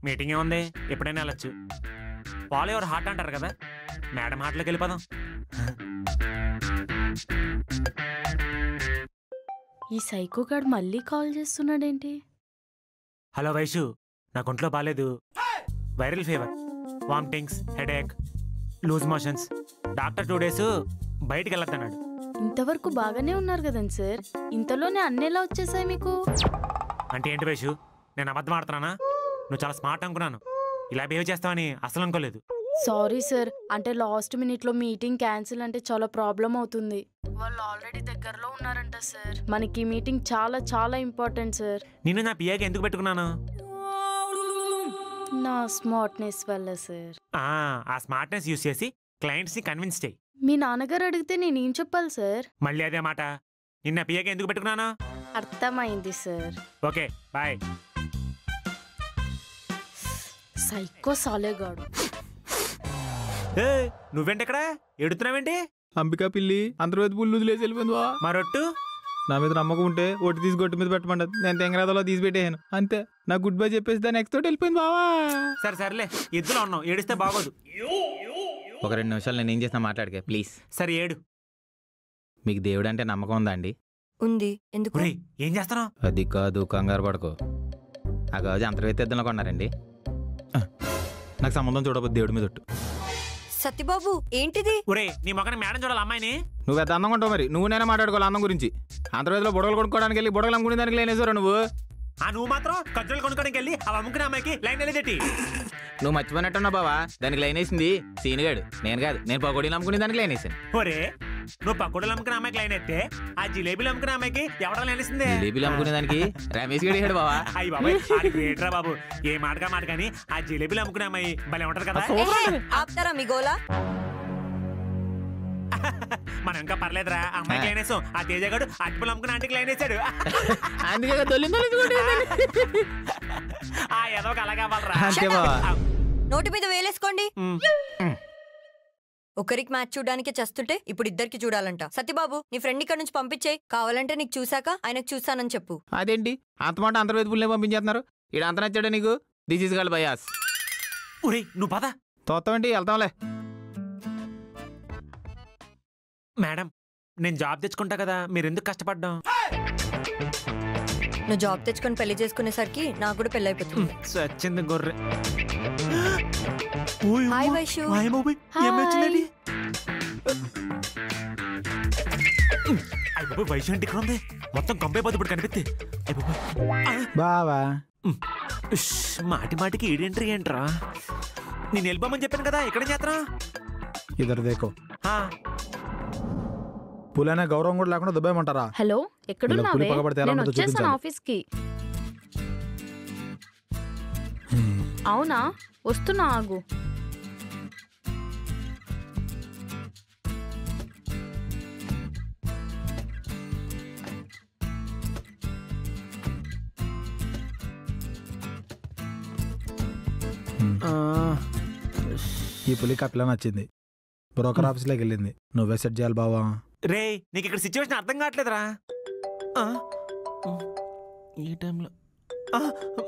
[SPEAKER 1] మీటింగ్ ఏముంది, ఎప్పుడైనా వెళ్ళచ్చు. ఫాలో యువర్ హార్ట్ అంటారు కదా, మేడం హార్ట్లోకి వెళ్ళిపోదాం.
[SPEAKER 11] ఈ సైకో గాడు మళ్ళీ కాల్ చేస్తున్నాడేంటి?
[SPEAKER 1] హలో వైషు, నాకు ఒంట్లో బాగాలేదు. Viral fever, vomitings, headache, loose motions. Doctor 2 days బయటికి వెళ్ళొద్దన్నాడు.
[SPEAKER 11] ఇంతవరకు బాగానే ఉన్నారు కదండి సార్, ఇంతలోనే అన్నేలా వచ్చేసాయి మీకు?
[SPEAKER 1] అంటే ఏంటి వైషు, నేను అబద్ధం ఆడుతున్నానా? నువ్వు చాలా స్మార్ట్ అనుకున్నాను, ఇలా బిహేవ్ చేస్తావని అసలు అనుకోలేదు.
[SPEAKER 11] సారీ సార్, అంటే లాస్ట్ మినిట్లో మీటింగ్ క్యాన్సిల్ అంటే చాలా ప్రాబ్లం అవుతుంది. వాళ్ళు ఆల్రెడీ దగ్గరలో ఉన్నారంట సార్. మనకి ఈ మీటింగ్ చాలా చాలా ఇంపార్టెంట్ సార్.
[SPEAKER 1] నిన్ను నా పియాగా ఎందుకు పెట్టుకున్నాను?
[SPEAKER 11] నా స్మార్ట్నెస్ వల్ల సార్.
[SPEAKER 1] ఆ స్మార్ట్నెస్ యూస్ చేసి క్లయింట్స్ ని కన్విన్స్ చేయి.
[SPEAKER 11] మీ నాన్నగారు అడిగితే నేనేం చెప్పాలి సార్?
[SPEAKER 1] మళ్ళీ అదే మాట. నిన్న పియాగా ఎందుకు పెట్టుకున్నాను?
[SPEAKER 11] అర్థమైంది సార్.
[SPEAKER 1] Okay bye.
[SPEAKER 11] సైకో సాలేగాడు.
[SPEAKER 1] నువ్వేంటి ఎడుతున్నావేంటి?
[SPEAKER 10] అంబికా పిల్లి అంతర్వేది పుల్లు వదిలేసి వెళ్ళిపోయిందివా.
[SPEAKER 1] మరొట్టు
[SPEAKER 10] నా మీద నమ్మకం ఉంటే ఒట్టి తీసి గొట్టు మీద పెట్టమంటది. నేను తెంగరాదలో తీసి పెట్టేసాను అంతే. నా గుడ్ బై చెప్పేసి దాన్ని నెక్స్ట్ తోటి వెళ్ళిపోయింది బావా.
[SPEAKER 1] సరేలే, ఇద్దరు ఉన్నావు, ఏడిస్తే బాగోదు.
[SPEAKER 10] ఒక 2 నిమిషాలు నేను ఏం చేసినా మాట్లాడకే ప్లీజ్.
[SPEAKER 1] సరే ఏడు.
[SPEAKER 10] మీకు దేవుడు అంటే నమ్మకం ఉందా అండి?
[SPEAKER 4] ఉంది. ఎందుకు?
[SPEAKER 1] ఏం చేస్తున్నావు?
[SPEAKER 10] అది కాదు, కంగారు పడుకో. ఆ గాజు అంతర్వేది తెద్దలో కొన్నారండి. నాకు సంబంధం చూడబోద్దు దేవుడి మీద ఒట్టు.
[SPEAKER 4] సత్యబాబు ఏంటిది?
[SPEAKER 1] ఒరే నీ మొక్కని మేడం చూడాలి అమ్మాయిని.
[SPEAKER 10] నువ్వు ఎంత అందంగా ఉంటావు మరి. నువ్వు నేనే మాట్లాడుకోవాలి అందం గురించి. అంతర్వేదిలో బుడగలు కొనుక్కోవడానికి వెళ్ళి బుడగలు అమ్ముకునే దానికి లేనేసారు నువ్వు.
[SPEAKER 1] నువ్వు మాత్రం ఖర్చులు కొనుక్కోడానికి వెళ్ళి అవి అమ్ముకునే అమ్మాయికి లైన్ వెళ్ళేదేటి?
[SPEAKER 10] నువ్వు మర్చిపోయినట్టున్నావు బావా. దానికి లైన్ వేసింది సీనుగాడు, నేను కాదు. నేను పకోడీలు అమ్ముకునే దానికి లైన్ వేసాను.
[SPEAKER 1] ఒరే నువ్వు పకోడీలు అమ్ముకునే అమ్మాయికి లైన్ అయితే ఆ జిలేబీలు అమ్ముకునే అమ్మాయికి ఎవడ లైన్ వేసింది?
[SPEAKER 10] జిలేబీలు అమ్ముకునే దానికి రమేష్ గడి వేసాడు బావా.
[SPEAKER 1] అయ్యి బాబాయ్ గ్రేట్రా బాబు. ఏ మాటగా మాట కానీ ఆ జిలేబీలు అమ్ముకునే అమ్మాయి భలే ఉంటది కదా.
[SPEAKER 4] ఆపుతారా మీ గోలా?
[SPEAKER 1] మనం ఇంకా పర్లేదురా, అమ్మాయికి లైన్ వేసాం. ఆ తేజగాడు అటుపులు అమ్ముకుని ఆంటీకి లైన్ వేసాడు. ఏదో అలాగే అవ్వాలరా.
[SPEAKER 4] నోటి మీద వేలేసుకోండి. ఒకరికి మ్యాచ్ చూడడానికి చస్తుంటే ఇప్పుడు ఇద్దరికి చూడాలంట. సత్యబాబు నీ ఫ్రెండ్ ఇక్కడ నుంచి పంపించేయి. కావాలంటే నీకు చూసాక ఆయనకు చూసానని చెప్పు.
[SPEAKER 10] అదేంటి అంత మాట అంతర్వేది పుల్లే పంపించేస్తున్నారు? ఇక్కడ అంత నచ్చాడా నీకు? This is called bias.
[SPEAKER 1] నువ్వు పద.
[SPEAKER 10] తోస్తామండి, వెళ్తాంలే.
[SPEAKER 1] మేడం నేను జాబ్ తెచ్చుకుంటా కదా, మీరు ఎందుకు కష్టపడ్డాం?
[SPEAKER 4] నువ్వు జాబ్ తెచ్చుకొని పెళ్లి చేసుకునేసరికి నాకు కూడా పెళ్లి అయిపోతుంది.
[SPEAKER 1] సచ్చింది గొర్రె.
[SPEAKER 4] హాయ్ వైషు.
[SPEAKER 1] వైషు అంటే ఇక్కడ ఉంది. మొత్తం కంపైపోతే ఇప్పుడు కనిపిస్తే
[SPEAKER 6] బావా.
[SPEAKER 1] మాటి మాటికి ఈడెంట్రీ ఏంట్రా? నేను వెళ్ళిపోమని చెప్పాను కదా, ఎక్కడ చేతనా?
[SPEAKER 6] ఇద్దరు దేకో పులైనా గౌరవం కూడా లేకుండా దుబాయమంటారా?
[SPEAKER 11] హలో ఎక్కడున్నావే? నేను వచ్చేసాను ఆఫీస్కి. అవునా, వస్తున్నా, ఆగు.
[SPEAKER 6] ఈ పులికి ఆ పిల్ల నచ్చింది. బ్రోకర్ ఆఫీస్లోకి వెళ్ళింది. నువ్వే సెట్ చేయాలి బావా.
[SPEAKER 1] రే నీకు ఇక్కడ సిచ్యువేషన్ అర్థం కావట్లేదురా. ఈ టైంలో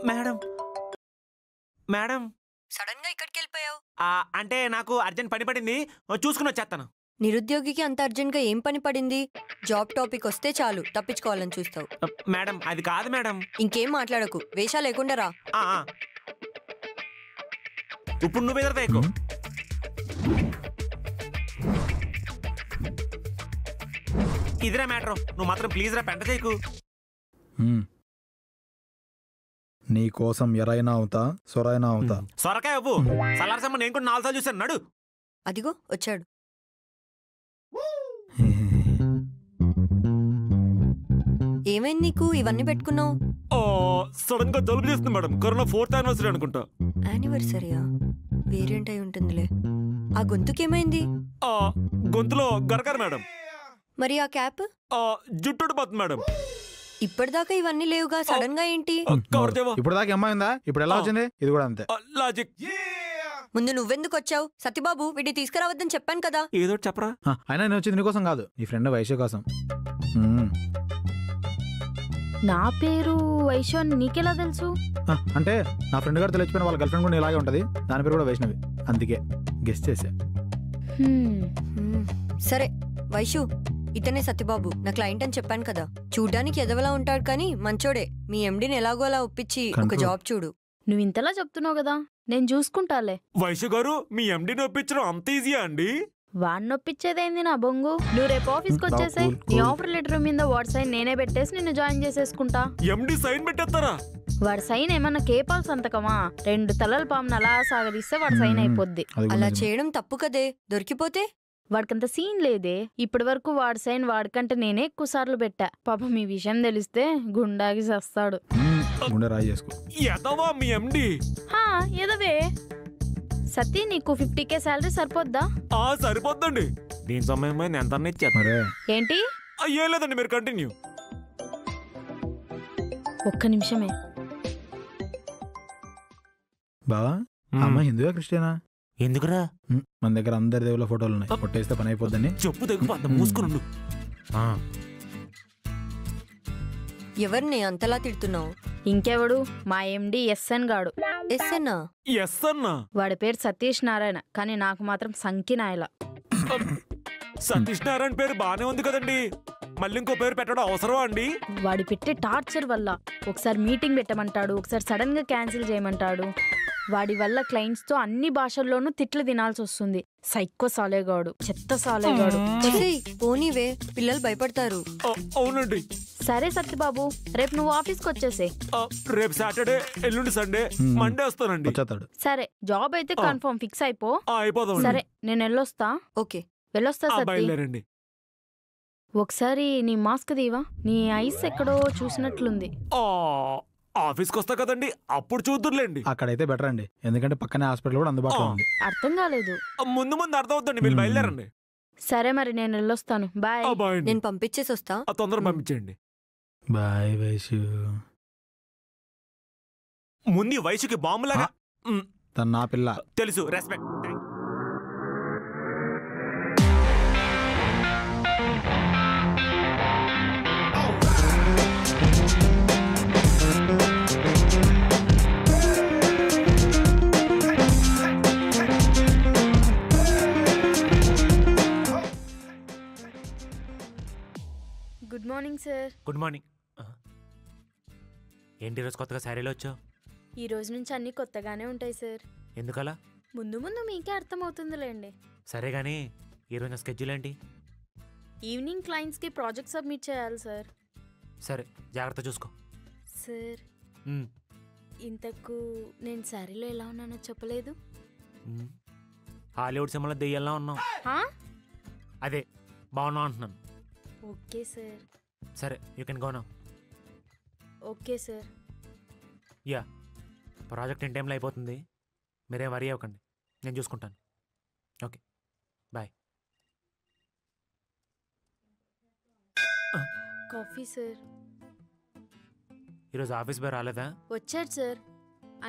[SPEAKER 1] మేడం మేడం
[SPEAKER 4] సడన్ గా ఇక్కడికి వెళ్ళిపోయావు?
[SPEAKER 1] అంటే నాకు అర్జెంట్ పని పడింది, చూసుకుని వచ్చేస్తాను.
[SPEAKER 4] నిరుద్యోగికి అంత అర్జెంట్ గా ఏం పని పడింది? జాబ్ టాపిక్ వస్తే చాలు తప్పించుకోవాలని చూస్తావు.
[SPEAKER 1] మేడం అది కాదు మేడం.
[SPEAKER 4] ఇంకేం మాట్లాడకు, వేషా లేకుండా రా.
[SPEAKER 1] ఇప్పుడు నువ్వు ఎదురుతా ఎక్కువ. ఇదిరా మ్యాటర్, నువ్వు మాత్రం ప్లీజ్ రా, పెంట చేయకు.
[SPEAKER 6] నీ కోసం ఎరైనా అవుతా, సొరైనా అవుతా.
[SPEAKER 1] సొరకాయ అవ్వు. సలార్సమ్మ నేను కూడా 4 సార్లు చూసాను. నడు.
[SPEAKER 4] అదిగో వచ్చాడు. ఏమైంది నీకు ఇవన్నీ పెట్టుకున్నావు?
[SPEAKER 1] సడన్ గా జలుబు చేస్తుంది మేడం. కరోనా 4th anniversary అనుకుంటా.
[SPEAKER 4] యానివర్సరీయా? వేరియంట్ అయి ఉంటుందిలే.
[SPEAKER 12] ఆ గొంతుకేమైంది?
[SPEAKER 1] గొంతులో గరగర మేడం.
[SPEAKER 12] మరి ఆ క్యాప్?
[SPEAKER 1] జుట్టు పోతుంది మేడం.
[SPEAKER 12] ఇప్పటిదాకా ఇవన్నీ లేవుగా, సడన్ గా ఏంటి?
[SPEAKER 6] ఇప్పుడు దాకా అమ్మాయిందా, ఇప్పుడు ఎలా వచ్చింది? ఇది కూడా అంతే.
[SPEAKER 1] లాజిక్.
[SPEAKER 12] ముందు నువ్వెందుకు వచ్చావు? సత్యబాబు వీడిని తీసుకురావద్దని చెప్పాను కదా.
[SPEAKER 1] ఏదో చెప్పరా.
[SPEAKER 6] అయినా నేను వచ్చింది నీకోసం కాదు, నీ ఫ్రెండ్ వైశ్య కోసం.
[SPEAKER 11] నా పేరు వైశ్య అని నీకెలా తెలుసు?
[SPEAKER 6] అంటే నా ఫ్రెండ్ గారు తెలిసిపోయిన వాళ్ళ గర్ల్ ఫ్రెండ్ కూడా ఇలాగే ఉంటది, దాని పేరు కూడా వైష్ణవి, అందుకే గెస్ట్ చేశా.
[SPEAKER 12] సరే వైషు, ఇతనే సత్యబాబు, నా క్లయింట్ అని చెప్పాను కదా. చూడ్డానికి ఎదవలా ఉంటాడు కానీ మంచోడే. మీ ఎండిని ఎలాగో అలా ఒప్పించి ఒక జాబ్ చూడు.
[SPEAKER 11] నువ్వు ఇంతలా చెప్తున్నావు కదా, నేను చూసుకుంటాలే.
[SPEAKER 1] వైశ్య గారు, మీ ఎండిని ఒప్పించడం అంత ఈజీయా అండి?
[SPEAKER 11] వాడిని ఒప్పించేదేంది నా బొంగు. నువ్వు రేపు ఆఫీస్కి వచ్చేసాయి, నీ ఆఫర్ లెటర్ మీద వాడి సైన్ నేనే పెట్టేసి నిన్ను జాయిన్ చేసేసుకుంటా.
[SPEAKER 1] ఎండి సైన్ పెట్టేస్తారా?
[SPEAKER 11] వాడి సైన్ ఏమన్నా కేపాల్ సంతకమా? 2 తలల పామును అలా సాగదీస్తే వాడి సైన్ అయిపోద్ది.
[SPEAKER 12] అలా చేయడం తప్పు కదే, దొరికిపోతే?
[SPEAKER 11] వాడికంత సీన్ లేదే. ఇప్పటి వరకు వాడి సైన్ వాడికంటే నేనే ఎక్కువ సార్లు పెట్టా. పాపం ఈ విషయం తెలిస్తే గుండాగి చేస్తాడు.
[SPEAKER 1] మీ ఎండి
[SPEAKER 11] ఎదవే. సతీ, నీకు 50K శాలరీ సరిపోద్దా?
[SPEAKER 1] సరిపోద్దండి. దీని సమయం ఎంత ఇచ్చారు?
[SPEAKER 11] ఏంటి?
[SPEAKER 1] ఏం లేదండి, మీరు కంటిన్యూ.
[SPEAKER 11] ఒక్క నిమిషమే.
[SPEAKER 6] బావా, అమ్మ హిందువా క్రిస్టియనా?
[SPEAKER 1] ఎందుకురా?
[SPEAKER 6] మన దగ్గర అందరి దేవుళ్ళ ఫోటోలు ఉన్నాయి, కొట్టేస్తే పని అయిపోద్దని.
[SPEAKER 1] చెప్పు దగ్గర మూసుకుని.
[SPEAKER 12] ఎవరిని అంతలా తిడుతున్నావు?
[SPEAKER 11] ఇంకెవడు, మా ఎండి ఎస్ఎన్ గాడు.
[SPEAKER 12] ఎస్ఎన్నా?
[SPEAKER 11] వాడి పేరు సతీష్ నారాయణ, కానీ నాకు మాత్రం సంకి నాయల.
[SPEAKER 1] సతీష్ నారాయణ పేరు బానే ఉంది కదండి, మళ్ళీ ఇంకో పేరు పెట్టడం అవసరమా అండి?
[SPEAKER 11] వాడి పెట్టే టార్చర్ వల్ల ఒకసారి మీటింగ్ పెట్టమంటాడు, ఒకసారి సడన్ గా క్యాన్సిల్ చేయమంటాడు. వాడి వల్ల క్లయింట్స్ తో అన్ని భాషల్లోనూ తిట్లు తినాల్సి వస్తుంది. సైకో సాలేగాడు, చెత్త సాలేగాడు.
[SPEAKER 12] పోనీవే, పిల్లలు భయపడతారు.
[SPEAKER 1] అవునండి.
[SPEAKER 11] సరే సత్యబాబు, రేపు నువ్వు ఆఫీస్కి వచ్చేసే.
[SPEAKER 1] రేపు సాటర్డే, ఎల్లుండి సండే, మండే వస్తానండి.
[SPEAKER 11] సరే, జాబ్ అయితే కన్ఫర్మ్ ఫిక్స్ అయిపో.
[SPEAKER 1] అయిపోదాం.
[SPEAKER 11] సరే, నేను వెళ్ళొస్తా.
[SPEAKER 12] ఓకే,
[SPEAKER 11] వెళ్ళొస్తా సత్య.
[SPEAKER 1] బయలుదేరండి.
[SPEAKER 11] ఒకసారి నీ మాస్క్ దీవా, నీ ఐస్ ఎక్కడో చూసినట్లుంది.
[SPEAKER 1] ఆఫీస్కి వస్తా కదండి, అప్పుడు చూద్దురులేండి.
[SPEAKER 6] అక్కడైతే బెటర్ అండి, ఎందుకంటే పక్కనే హాస్పిటల్ కూడా అందుబాటులో ఉంది.
[SPEAKER 11] అర్థం కాలేదు.
[SPEAKER 1] ముందు అర్థం అవుతుంది, మీరు బయలుదేరండి.
[SPEAKER 11] సరే మరి, నేను వెళ్ళొస్తాను. బాయ్.
[SPEAKER 12] నేను పంపించేసి వస్తా.
[SPEAKER 1] తొందరగా పంపించండి.
[SPEAKER 6] బాయ్ వైషు.
[SPEAKER 1] ముందు వయసుకి బాంబులాగా.
[SPEAKER 6] తన నా పిల్ల
[SPEAKER 1] తెలుసు, respect.
[SPEAKER 11] Good morning sir.
[SPEAKER 1] Good morning. ఏంటి రోజు కొత్తగా శారీలో వచ్చావు?
[SPEAKER 11] ఈ రోజు నుంచి అన్ని కొత్తగానే ఉంటాయి సార్.
[SPEAKER 1] ఎందుకలా?
[SPEAKER 11] ముందు ముందు మీకే అర్థమవుతుందిలేండి.
[SPEAKER 1] సరే కానీ ఈరోజు నా స్కెడ్యూల్ ఏంటి?
[SPEAKER 11] ఈవినింగ్ క్లయింట్స్కి ప్రాజెక్ట్ సబ్మిట్ చేయాలి సార్.
[SPEAKER 1] సరే, జాగ్రత్త చూసుకో.
[SPEAKER 11] సార్, ఇంతకు నేను శారీలో ఎలా ఉన్నానో చెప్పలేదు.
[SPEAKER 1] హాలీవుడ్ సినిమాలో దెయ్యాలా ఉన్నావు. అదే బాగున్నావు అంటున్నాను.
[SPEAKER 11] Okay sir.
[SPEAKER 1] సరే, you can go now.
[SPEAKER 11] Okay sir.
[SPEAKER 1] Yeah, project in టైంలో అయిపోతుంది, మీరేం వరీ అవ్వకండి, నేను చూసుకుంటాను. Okay, bye.
[SPEAKER 11] Coffee sir.
[SPEAKER 1] ఈరోజు ఆఫీస్ బాయ్ రాలేదా?
[SPEAKER 11] వచ్చాడు సార్.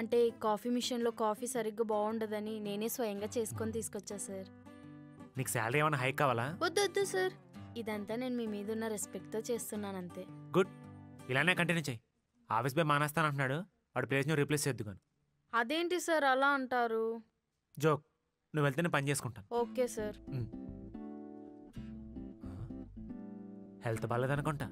[SPEAKER 11] అంటే కాఫీ మిషన్లో కాఫీ సరిగ్గా బాగుండదని నేనే స్వయంగా చేసుకొని తీసుకొచ్చా సార్.
[SPEAKER 1] నీకు శాలరీ ఏమైనా హైక్ కావాలా?
[SPEAKER 11] వద్దు సార్, ఇదంతా నేను మీ మీద ఉన్న రెస్పెక్ట్తో చేస్తున్నాను అంతే.
[SPEAKER 1] గుడ్, ఇలానే కంటిన్యూ చేయి. ఆఫీస్ బాయ్ మానేస్తానంటున్నాడు, వాడు ప్లేస్ నువ్వు రీప్లేస్ చేద్దు కానీ.
[SPEAKER 11] అదేంటి సార్ అలా అంటారు?
[SPEAKER 1] జోక్, నువ్వు వెళ్తే నేను పని చేసుకుంటాను.
[SPEAKER 11] Okay sir.
[SPEAKER 1] హెల్త్ బాగాలేదనుకుంటా.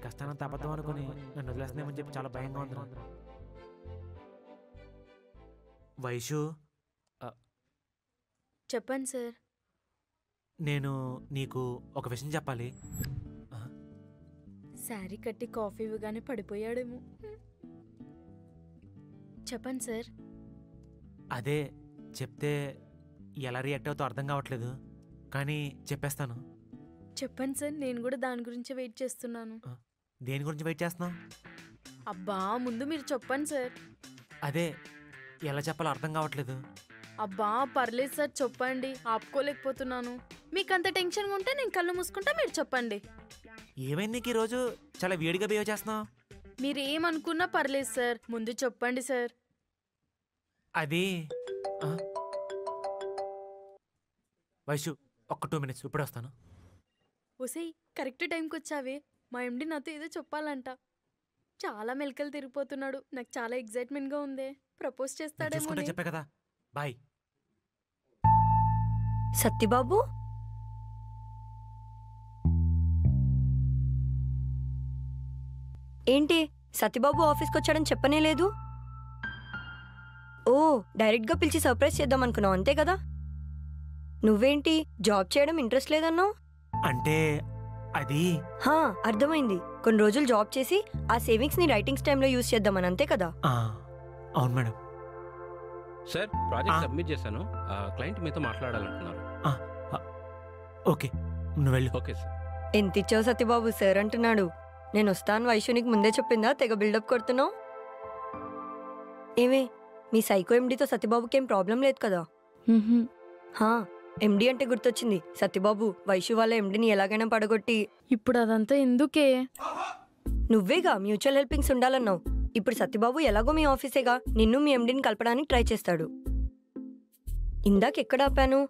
[SPEAKER 1] కష్టానంత అబద్ధం అనుకుని నన్ను వదిలేస్తున్నామని చెప్పి చాలా భయంగా ఉంది. వైషు,
[SPEAKER 11] చెప్పండి సార్.
[SPEAKER 1] నేను నీకు ఒక విషయం చెప్పాలి.
[SPEAKER 11] శారీ కట్టి కాఫీ ఇవ్వగానే పడిపోయాడేమో. చెప్పండి సార్.
[SPEAKER 1] అదే చెప్తే ఎలా రియాక్ట్ అవుతావు అర్థం కావట్లేదు, కానీ చెప్పేస్తాను.
[SPEAKER 11] చెప్పండి సార్, నేను కూడా దాని గురించి వెయిట్ చేస్తున్నాను.
[SPEAKER 1] దేని గురించి వెయిట్ చేస్తున్నావు?
[SPEAKER 11] అబ్బా ముందు మీరు చెప్పండి సార్.
[SPEAKER 1] అదే ఎలా చెప్పాలో అర్థం కావట్లేదు.
[SPEAKER 11] అబ్బా పర్లేదు సార్ చెప్పండి, ఆపుకోలేకపోతున్నాను. మీకు అంత టెన్షన్గా ఉంటే నేను కళ్ళు మూసుకుంటా, మీరు చెప్పండి.
[SPEAKER 1] ఏమైంది నీకు ఈరోజు చాలా వేడిగా బిహేవ్ చేస్తున్నావు?
[SPEAKER 11] మీరు ఏమనుకున్నా పర్లేదు సార్, ముందు చెప్పండి సార్.
[SPEAKER 1] అది వైషు ఒక్క 2 minutes ఇప్పుడే వస్తాను.
[SPEAKER 11] ఒసేయ్ కరెక్ట్ టైంకి వచ్చావే. మా ఎండి నాతో ఏదో చెప్పాలంట. చాలా మెలకలు తిరిగిపోతున్నాడు. నాకు చాలా ఎక్సైట్మెంట్గా ఉంది. ప్రపోజ్ చేస్తాడేమో.
[SPEAKER 1] చెప్పే కదా, బాయ్.
[SPEAKER 12] సత్యబాబు ఏంటి సత్యబాబు ఆఫీస్కి వచ్చాడని చెప్పనే లేదు? ఓ డైరెక్ట్గా పిలిచి సర్ప్రైజ్ చేద్దాం అనుకున్నావు అంతే కదా? నువ్వేంటి జాబ్ చేయడం ఇంట్రెస్ట్ లేదన్నావు?
[SPEAKER 1] అంటే అది
[SPEAKER 12] అర్థమైంది. కొన్ని రోజులు జాబ్ చేసి ఆ సేవింగ్స్ ని రైటింగ్స్ టైంలో యూజ్ చేద్దామని అంతే కదా?
[SPEAKER 1] అవును మేడం.
[SPEAKER 13] సార్ ప్రాజెక్ట్ సబ్మిట్ చేశాను. క్లయింట్ మీతో మాట్లాడాలంటున్నారు.
[SPEAKER 1] ఓకే నువ్వు వెళ్ళు.
[SPEAKER 13] Okay sir.
[SPEAKER 12] ఎంత ఇచ్చావు సత్యబాబు? సార్ అంటున్నాడు. నేను వస్తాను వైషు నీకు ముందే చెప్పిందా? తెగ బిల్డప్ కొడుతున్నావు. ఏమే మీ సైకో ఎండితో సత్యబాబుకి ఏం ప్రాబ్లం లేదు కదా? ఎండి అంటే గుర్తొచ్చింది. సత్యబాబు వైషు వాళ్ళ ఎండిని ఎలాగైనా పడగొట్టి.
[SPEAKER 11] ఇప్పుడు అదంతా ఎందుకే?
[SPEAKER 12] నువ్వేగా మ్యూచువల్ హెల్పింగ్స్ ఉండాలన్నావు. ఇప్పుడు సత్యబాబు ఎలాగో మీ ఆఫీసేగా, నిన్ను మీ ఎండిని కలపడానికి ట్రై చేస్తాడు. ఇందాక ఎక్కడ ఆపాను?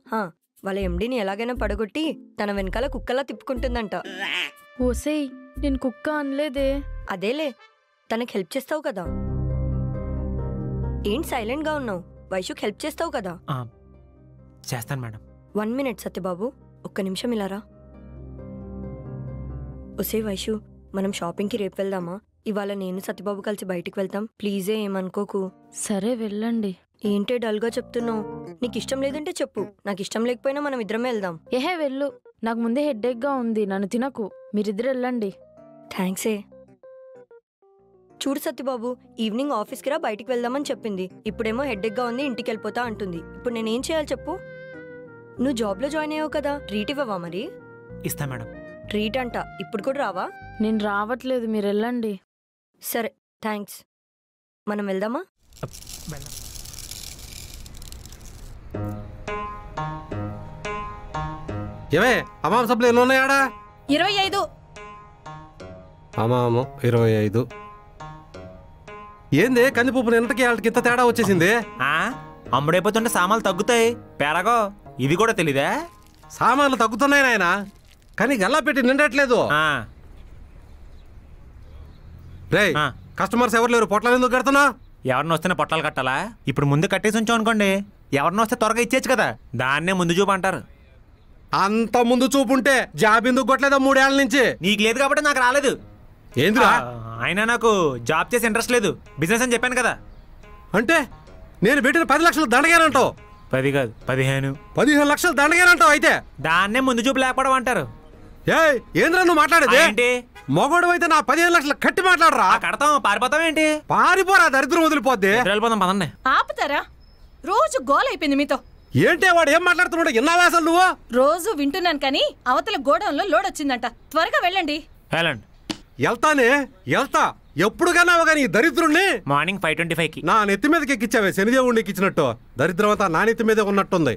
[SPEAKER 12] వాళ్ళ ఎండిని ఎలాగైనా పడగొట్టి తన వెనకాల కుక్కలా తిప్పుకుంటుందంట.
[SPEAKER 11] ఓసేయ్ నేను కుక్క అనలేదే.
[SPEAKER 12] అదేలే, తనకి హెల్ప్ చేస్తావు కదా. ఏంటి సైలెంట్ గా ఉన్నావు? వైషుకి హెల్ప్ చేస్తావు కదా?
[SPEAKER 1] చేస్తాను మేడం.
[SPEAKER 12] 1 minute సత్యబాబు, ఒక్క నిమిషం ఇలారా. ఒసే వైషు, మనం షాపింగ్కి రేపు వెళ్దామా? ఇవాళ నేను సత్యబాబు కలిసి బయటికి వెళ్తాం. ప్లీజే ఏమనుకోకు.
[SPEAKER 11] సరే వెళ్ళండి.
[SPEAKER 12] ఏంటే డల్గా చెప్తున్నావు? నీకు ఇష్టం లేదంటే చెప్పు, నాకు ఇష్టం లేకపోయినా మనం ఇద్దరమే వెళ్దాం.
[SPEAKER 11] ఏహే వెళ్ళు, నాకు ముందే హెడ్ఏక్గా ఉంది. నన్ను తినకు, మీరిద్దరు వెళ్ళండి.
[SPEAKER 12] థ్యాంక్సే. చూడు సత్యబాబు, ఈవినింగ్ ఆఫీస్కి రా, బయటికి వెళ్దామని చెప్పింది. ఇప్పుడేమో హెడ్ఏక్గా ఉంది, ఇంటికి వెళ్ళిపోతా అంటుంది. ఇప్పుడు నేనేం చేయాలి చెప్పు? నువ్వు జాబ్లో జాయిన్ అయ్యావు కదా, ట్రీట్ ఇవ్వవా మరి?
[SPEAKER 1] ఇస్తా మేడం.
[SPEAKER 12] ట్రీట్ అంట, ఇప్పుడు కూడా రావా?
[SPEAKER 11] నేను రావట్లేదు, మీరు వెళ్ళండి.
[SPEAKER 12] సరే థ్యాంక్స్. మనం వెళ్దామా?
[SPEAKER 14] ఏమే అమ్మామ సబ్బులు ఎన్ని ఉన్నాయాడా?
[SPEAKER 15] 25.
[SPEAKER 14] అమ్మాము 25. ఏంది కందిపప్పు నిన్నటికి వాళ్ళకి ఇంత తేడా వచ్చేసింది?
[SPEAKER 1] అమ్ముడైపోతుంటే సామాన్లు తగ్గుతాయి పెరగో, ఇది కూడా తెలీదా?
[SPEAKER 14] సామాన్లు తగ్గుతున్నాయి నాయన, కానీ గల్లా పెట్టి నిండట్లేదు. రేయ్ కస్టమర్స్ ఎవరు లేరు, పొట్లాలు ఎందుకు కడుతున్నా?
[SPEAKER 1] ఎవరిని వస్తేనే పొట్లాలు కట్టాలా? ఇప్పుడు ముందు కట్టేసి ఉంచాం అనుకోండి, ఎవరిని వస్తే త్వరగా ఇచ్చేచ్చు కదా, దాన్నే ముందు చూపు అంటారు.
[SPEAKER 14] అంత ముందు చూపు ఉంటే జాబ్ ఎందుకు కొట్టలేదా 3 ఏళ్ల నుంచి?
[SPEAKER 1] నీకు లేదు కాబట్టి నాకు రాలేదు.
[SPEAKER 14] ఏందిరా?
[SPEAKER 1] అయినా నాకు జాబ్ చేసి ఇంట్రెస్ట్ లేదు, బిజినెస్ అని చెప్పాను కదా.
[SPEAKER 14] అంటే నేను పెట్టిన 10 లక్షలు దండగానంటావు?
[SPEAKER 1] 10 కాదు 15.
[SPEAKER 14] 15 లక్షలు దండగానంటావు? అయితే
[SPEAKER 1] దాన్నే ముందు చూపు లేకపోవడం అంటారు.
[SPEAKER 14] ఏంద్రా నువ్వు మాట్లాడేది? మొగోడు అయితే నా 15 లక్షలు కట్టి మాట్లాడరా?
[SPEAKER 1] కడతాం, పారిపోతాం ఏంటి?
[SPEAKER 14] పారిపోరా, దరిద్రం వదిలిపోద్ది.
[SPEAKER 1] వెళ్ళిపోదాం పదండి.
[SPEAKER 15] ఆపుతారా? రోజు గోల్ అయిపోయింది మీతో.
[SPEAKER 14] ఏంటే వాడు ఏం మాట్లాడుతున్నాడు? ఎన్నావా అసలు నువ్వు?
[SPEAKER 15] రోజు వింటున్నాను కానీ అవతల గోడౌన్లో లోడ్ వచ్చిందంట. త్వరగా వెళ్ళండి.
[SPEAKER 14] వెళ్తానే వెళ్తా, ఎప్పుడు కన్నావా కానీ ఈ దరిద్రుణ్ణి?
[SPEAKER 1] మార్నింగ్ 5:25కి
[SPEAKER 14] నా నెత్తి మీదకి ఎక్కిచ్చావే, శనిదేవుడిని ఎక్కించినట్టు. దరిద్రం అంతా నా నెత్తి మీదే ఉన్నట్టుంది.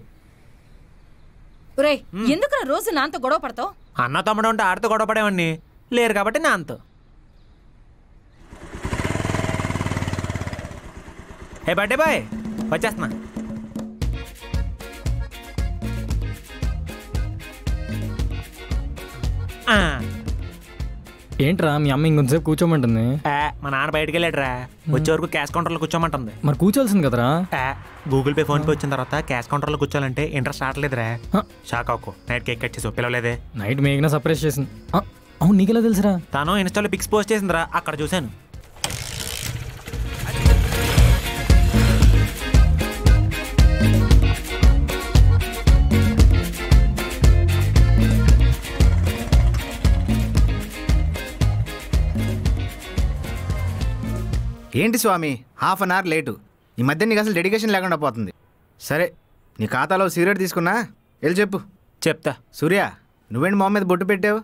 [SPEAKER 15] ఎందుకు రోజు నాంతో గొడవ పడతావు?
[SPEAKER 1] అన్న తమ్ముడు ఉంటే ఆడితో గొడవ పడేవాడిని, లేరు కాబట్టి నాంతో. ఏ బర్త్డే బాయ్ వచ్చేస్తున్నా.
[SPEAKER 16] ఏంట్రా మీ అమ్మ ఇంకొంతసేపు కూర్చోమంటుంది?
[SPEAKER 1] మా నాన్న బయటకు వెళ్ళాడురా, వచ్చే వరకు క్యాష్ కౌంటర్లో కూర్చోమంటుంది.
[SPEAKER 16] మరి కూర్చోాల్సింది కదరా?
[SPEAKER 1] గూగుల్ పే ఫోన్ పే వచ్చిన తర్వాత క్యాష్ కౌంటర్లో కూర్చోాలంటే ఇంట్రెస్ట్ రావట్లేదురా. షాక్ అవ్వకు, నైట్ కేక్ కట్ చేసి పిలవలేదే.
[SPEAKER 16] నైట్ మేఘన సర్ప్రైజ్ చేసింది. అవును, నీకెలా తెలుసురా?
[SPEAKER 1] తను ఇన్స్టాలో పిక్స్ పోస్ట్ చేసిందిరా, అక్కడ చూశాను.
[SPEAKER 17] ఏంటి స్వామి, ½ అన్ అవర్ లేటు. ఈ మధ్య నీకు అసలు డెడికేషన్ లేకుండా పోతుంది. సరే నీ ఖాతాలో సిగరెట్ తీసుకున్నా, వెళ్ళి చెప్పు.
[SPEAKER 1] చెప్తా.
[SPEAKER 17] సూర్య నువ్వేంటి మొహం మీద బొట్టు పెట్టావు?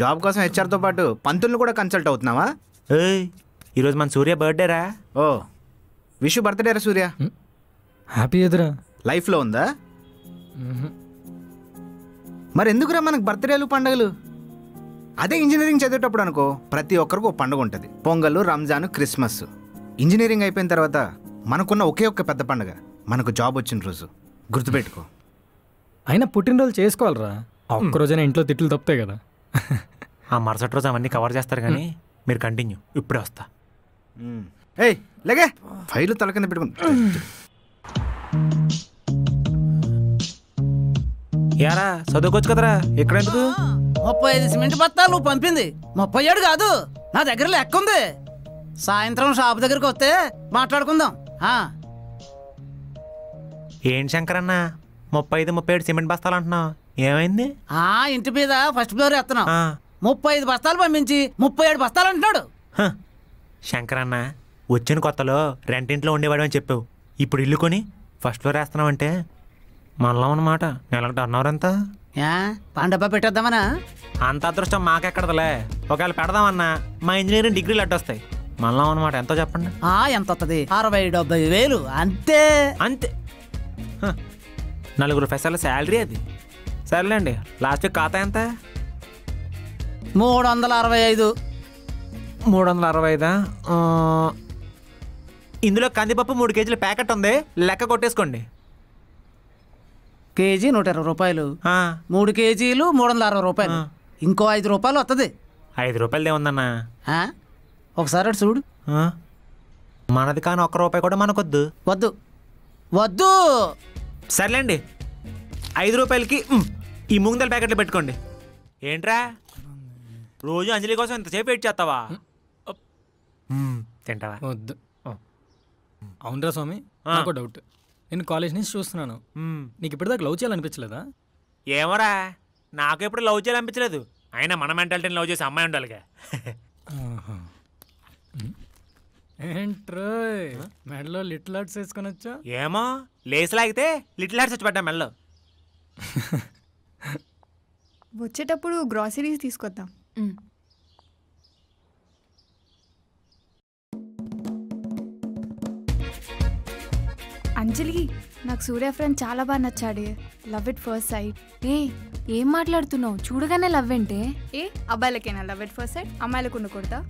[SPEAKER 17] జాబ్ కోసం హెచ్ఆర్తో పాటు పంతుల్ని కూడా కన్సల్ట్ అవుతున్నావా?
[SPEAKER 1] ఈరోజు మన సూర్య బర్త్డే రా.
[SPEAKER 17] ఓ విష్ బర్త్డే రా సూర్య.
[SPEAKER 16] హ్యాపీ ఎదురా.
[SPEAKER 17] లైఫ్లో ఉందా? మరి ఎందుకురా మనకు బర్త్డేలు పండుగలు? అదే ఇంజనీరింగ్ చదివేటప్పుడు అనుకో, ప్రతి ఒక్కరికి ఒక పండుగ ఉంటుంది. పొంగల్, రంజాన్, క్రిస్మస్. ఇంజనీరింగ్ అయిపోయిన తర్వాత మనకున్న ఒకే ఒక్క పెద్ద పండుగ మనకు జాబ్ వచ్చిన రోజు. గుర్తుపెట్టుకో.
[SPEAKER 16] అయినా పుట్టినరోజు చేసుకోవాలరా. ఒక్కరోజైనా ఇంట్లో తిట్లు తప్పుతాయి కదా.
[SPEAKER 1] ఆ మరుసటి రోజు అవన్నీ కవర్ చేస్తారు కానీ మీరు కంటిన్యూ. ఇప్పుడే వస్తా.
[SPEAKER 17] ఏయ్ లేగే, ఫైలు తల కింద పెట్టుకుని.
[SPEAKER 1] యారా చదువుకోవచ్చు కదరా, ఎక్కడెందుకు?
[SPEAKER 18] 35 సిమెంట్ బత్తాలు నువ్వు పంపింది 37 కాదు, నా దగ్గర లెక్క ఉంది. సాయంత్రం షాప్ దగ్గరికి వస్తే మాట్లాడుకుందాం.
[SPEAKER 1] ఏంటి శంకర్ అన్న 35-37 సిమెంట్ బస్తాలు అంటున్నావు, ఏమైంది?
[SPEAKER 18] ఇంటి మీద ఫస్ట్ ఫ్లోర్ ఎత్తున్నాం. 35 బస్తాలు పంపించి 37 బస్తాలు అంటున్నాడు.
[SPEAKER 1] శంకర్ అన్న వచ్చిన కొత్తలో రెంటింట్లో ఉండేవాడు అని చెప్పావు, ఇప్పుడు ఇల్లు కొని ఫస్ట్ ఫ్లోర్ వేస్తున్నావు అంటే మనలో అన్నమాట. నెలకు టర్నోవర్ ఎంత?
[SPEAKER 18] పాండబ్బా పెట్టేద్దామనా?
[SPEAKER 1] అంత అదృష్టం మాకెక్కడదలే. ఒకవేళ పెడదామన్నా మా ఇంజనీరింగ్ డిగ్రీలు అడ్డొస్తాయి. మనలో అన్నమాట. ఎంతో చెప్పండి.
[SPEAKER 18] ఎంత వస్తుంది? 60-70 వేలు అంతే.
[SPEAKER 1] అంతే. 4 ఫెసర్ల శాలరీ అది. సరేలేండి, లాస్ట్ వీక్ ఖాతా ఎంత?
[SPEAKER 18] 365.
[SPEAKER 1] 365. ఇందులో కందిపప్పు 3 కేజీల ప్యాకెట్ ఉంది, లెక్క కొట్టేసుకోండి.
[SPEAKER 18] కేజీ 120 రూపాయలు, 3 కేజీలు 360 రూపాయలు, ఇంకో 5 రూపాయలు వస్తుంది.
[SPEAKER 1] 5 రూపాయలదే ఉందన్నా.
[SPEAKER 18] ఒకసారి అటు చూడు.
[SPEAKER 1] మనది కానీ 1 రూపాయి కూడా మనకొద్దు.
[SPEAKER 18] వద్దు వద్దు.
[SPEAKER 1] సర్లేండి, 5 రూపాయలకి ఈ మూంగదల ప్యాకెట్లు పెట్టుకోండి. ఏంట్రా రోజు అంజలి కోసం ఇంతసేపు వెయిట్ చేస్తావా? తింటావా?
[SPEAKER 16] వద్దు. అవునరా స్వామి, నాకు డౌట్. నేను కాలేజ్ నుంచి చూస్తున్నాను, నీకు ఇప్పటిదాకా లవ్ చేయాలనిపించలేదా?
[SPEAKER 1] ఏమోరా, నాకు ఎప్పుడు లవ్ చేయాలనిపించలేదు. అయినా మన మెంటాలిటీని లవ్ చేసే అమ్మాయి ఉండాలిగా.
[SPEAKER 16] ఏంట్రో మెడలో లిటిల్ ఆర్ట్స్ వేసుకొని వచ్చా?
[SPEAKER 1] ఏమో లేస్ లాగితే లిటిల్ ఆర్ట్స్ వచ్చి పడ్డా మెడలో.
[SPEAKER 19] వచ్చేటప్పుడు గ్రాసరీస్ తీసుకొద్దాం. అంజలి, నాకు సూర్య ఫ్రెండ్ చాలా బాగా నచ్చాడే. Love at first sight.
[SPEAKER 2] ఏం మాట్లాడుతున్నావు? చూడగానే లవ్ అంటే
[SPEAKER 19] అబ్బాయిలకేనా లవ్ ఇట్ ఫస్ట్ సైట్? అమ్మాయిలకు ఉండకూడదా?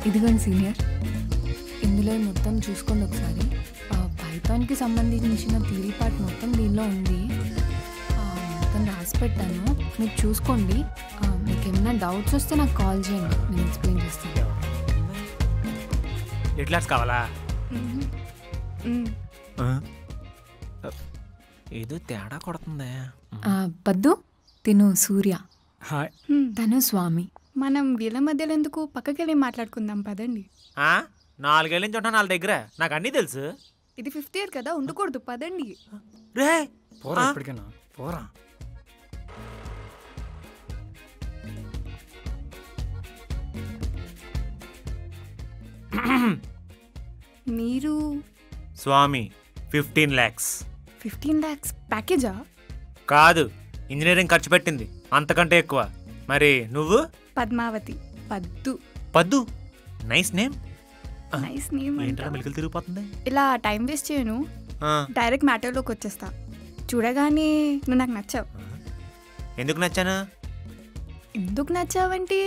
[SPEAKER 2] ఇదిగోండి సీనియర్, ఇందులో మొత్తం చూసుకోండి ఒకసారి. పైథాన్కి సంబంధించిన థియరీ పార్ట్ మొత్తం దీనిలో ఉంది. మొత్తం రాసి పెట్టాను, మీరు చూసుకోండి. మీకు ఏమైనా డౌట్స్ వస్తే నాకు కాల్ చేయండి, నేను ఎక్స్ప్లెయిన్ చేస్తాను.
[SPEAKER 1] లిటిల్ ఆర్ట్స్ కావాలా? ఏదో తేడా కొడుతుంది.
[SPEAKER 2] పద్దు, తిను సూర్య,
[SPEAKER 19] తను స్వామి. మనం వీళ్ళ మధ్యలో ఎందుకు పక్కకెళ్ళి మాట్లాడుకుందాం పదండి.
[SPEAKER 1] 4 ఏళ్ళ నుంచి ఉంటాను వాళ్ళ దగ్గర, నాకు అన్నీ తెలుసు.
[SPEAKER 19] ఇది 5th ఇయర్ కదా, ఉండకూడదు. పదండి.
[SPEAKER 1] రే
[SPEAKER 16] పోరా, ఇప్పటికైనా పోరా.
[SPEAKER 19] మీరు
[SPEAKER 1] స్వామి 15 lakhs.
[SPEAKER 19] 15 lakhs ప్యాకేజా?
[SPEAKER 1] కాదు, ఇంజనీరింగ్ ఖర్చు పెట్టింది అంతకంటే ఎక్కువ. మరి నువ్వు?
[SPEAKER 19] పద్మావతి. పద్దు.
[SPEAKER 1] పద్దు, నైస్ నేమ్.
[SPEAKER 19] Nice name.
[SPEAKER 1] ఏంటో మిలికలు తిరిగిపోతుంది.
[SPEAKER 19] ఇలా టైం వేస్ట్ చేయను, డైరెక్ట్ మ్యాటర్లోకి వచ్చేస్తా. చూడగానే నువ్వు నాకు నచ్చావు.
[SPEAKER 1] ఎందుకు నచ్చాను?
[SPEAKER 19] ఎందుకు నచ్చావంటే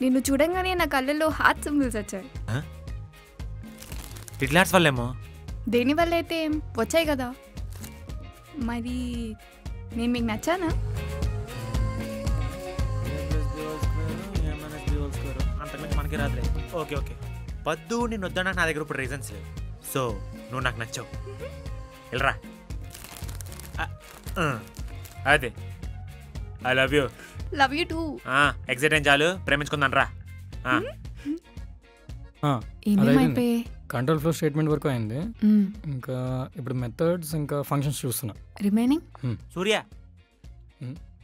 [SPEAKER 19] నిన్ను చూడంగానే నా కళ్ళల్లో హార్ట్ సింబల్స్ వచ్చాయి.
[SPEAKER 1] లిటిల్ ఆర్ట్స్ వల్లేమో.
[SPEAKER 19] దేనివల్ల అయితే వచ్చాయి కదా. మరి నేను మీకు నచ్చానా?
[SPEAKER 1] అంతకుమించి మనకి రాదులే. ఓకే ఓకే, పద్దు నేను వద్దన్నా నా దగ్గర ఇప్పుడు రీజన్స్ లేవు. సో నువ్వు నాకు నచ్చావు, వెళ్ళరా. అదే I love you.
[SPEAKER 19] Love you two.
[SPEAKER 1] Excite ఏం చాలు, ప్రేమించుకుందాం రా.
[SPEAKER 16] కంట్రోల్ ఫ్లో స్టేట్మెంట్ వరకు అయింది. ఇంకా ఇప్పుడు మెథడ్స్ ఇంకా ఫంక్షన్స్ చూస్తున్నా.
[SPEAKER 2] రిమైనింగ్
[SPEAKER 1] సూర్య,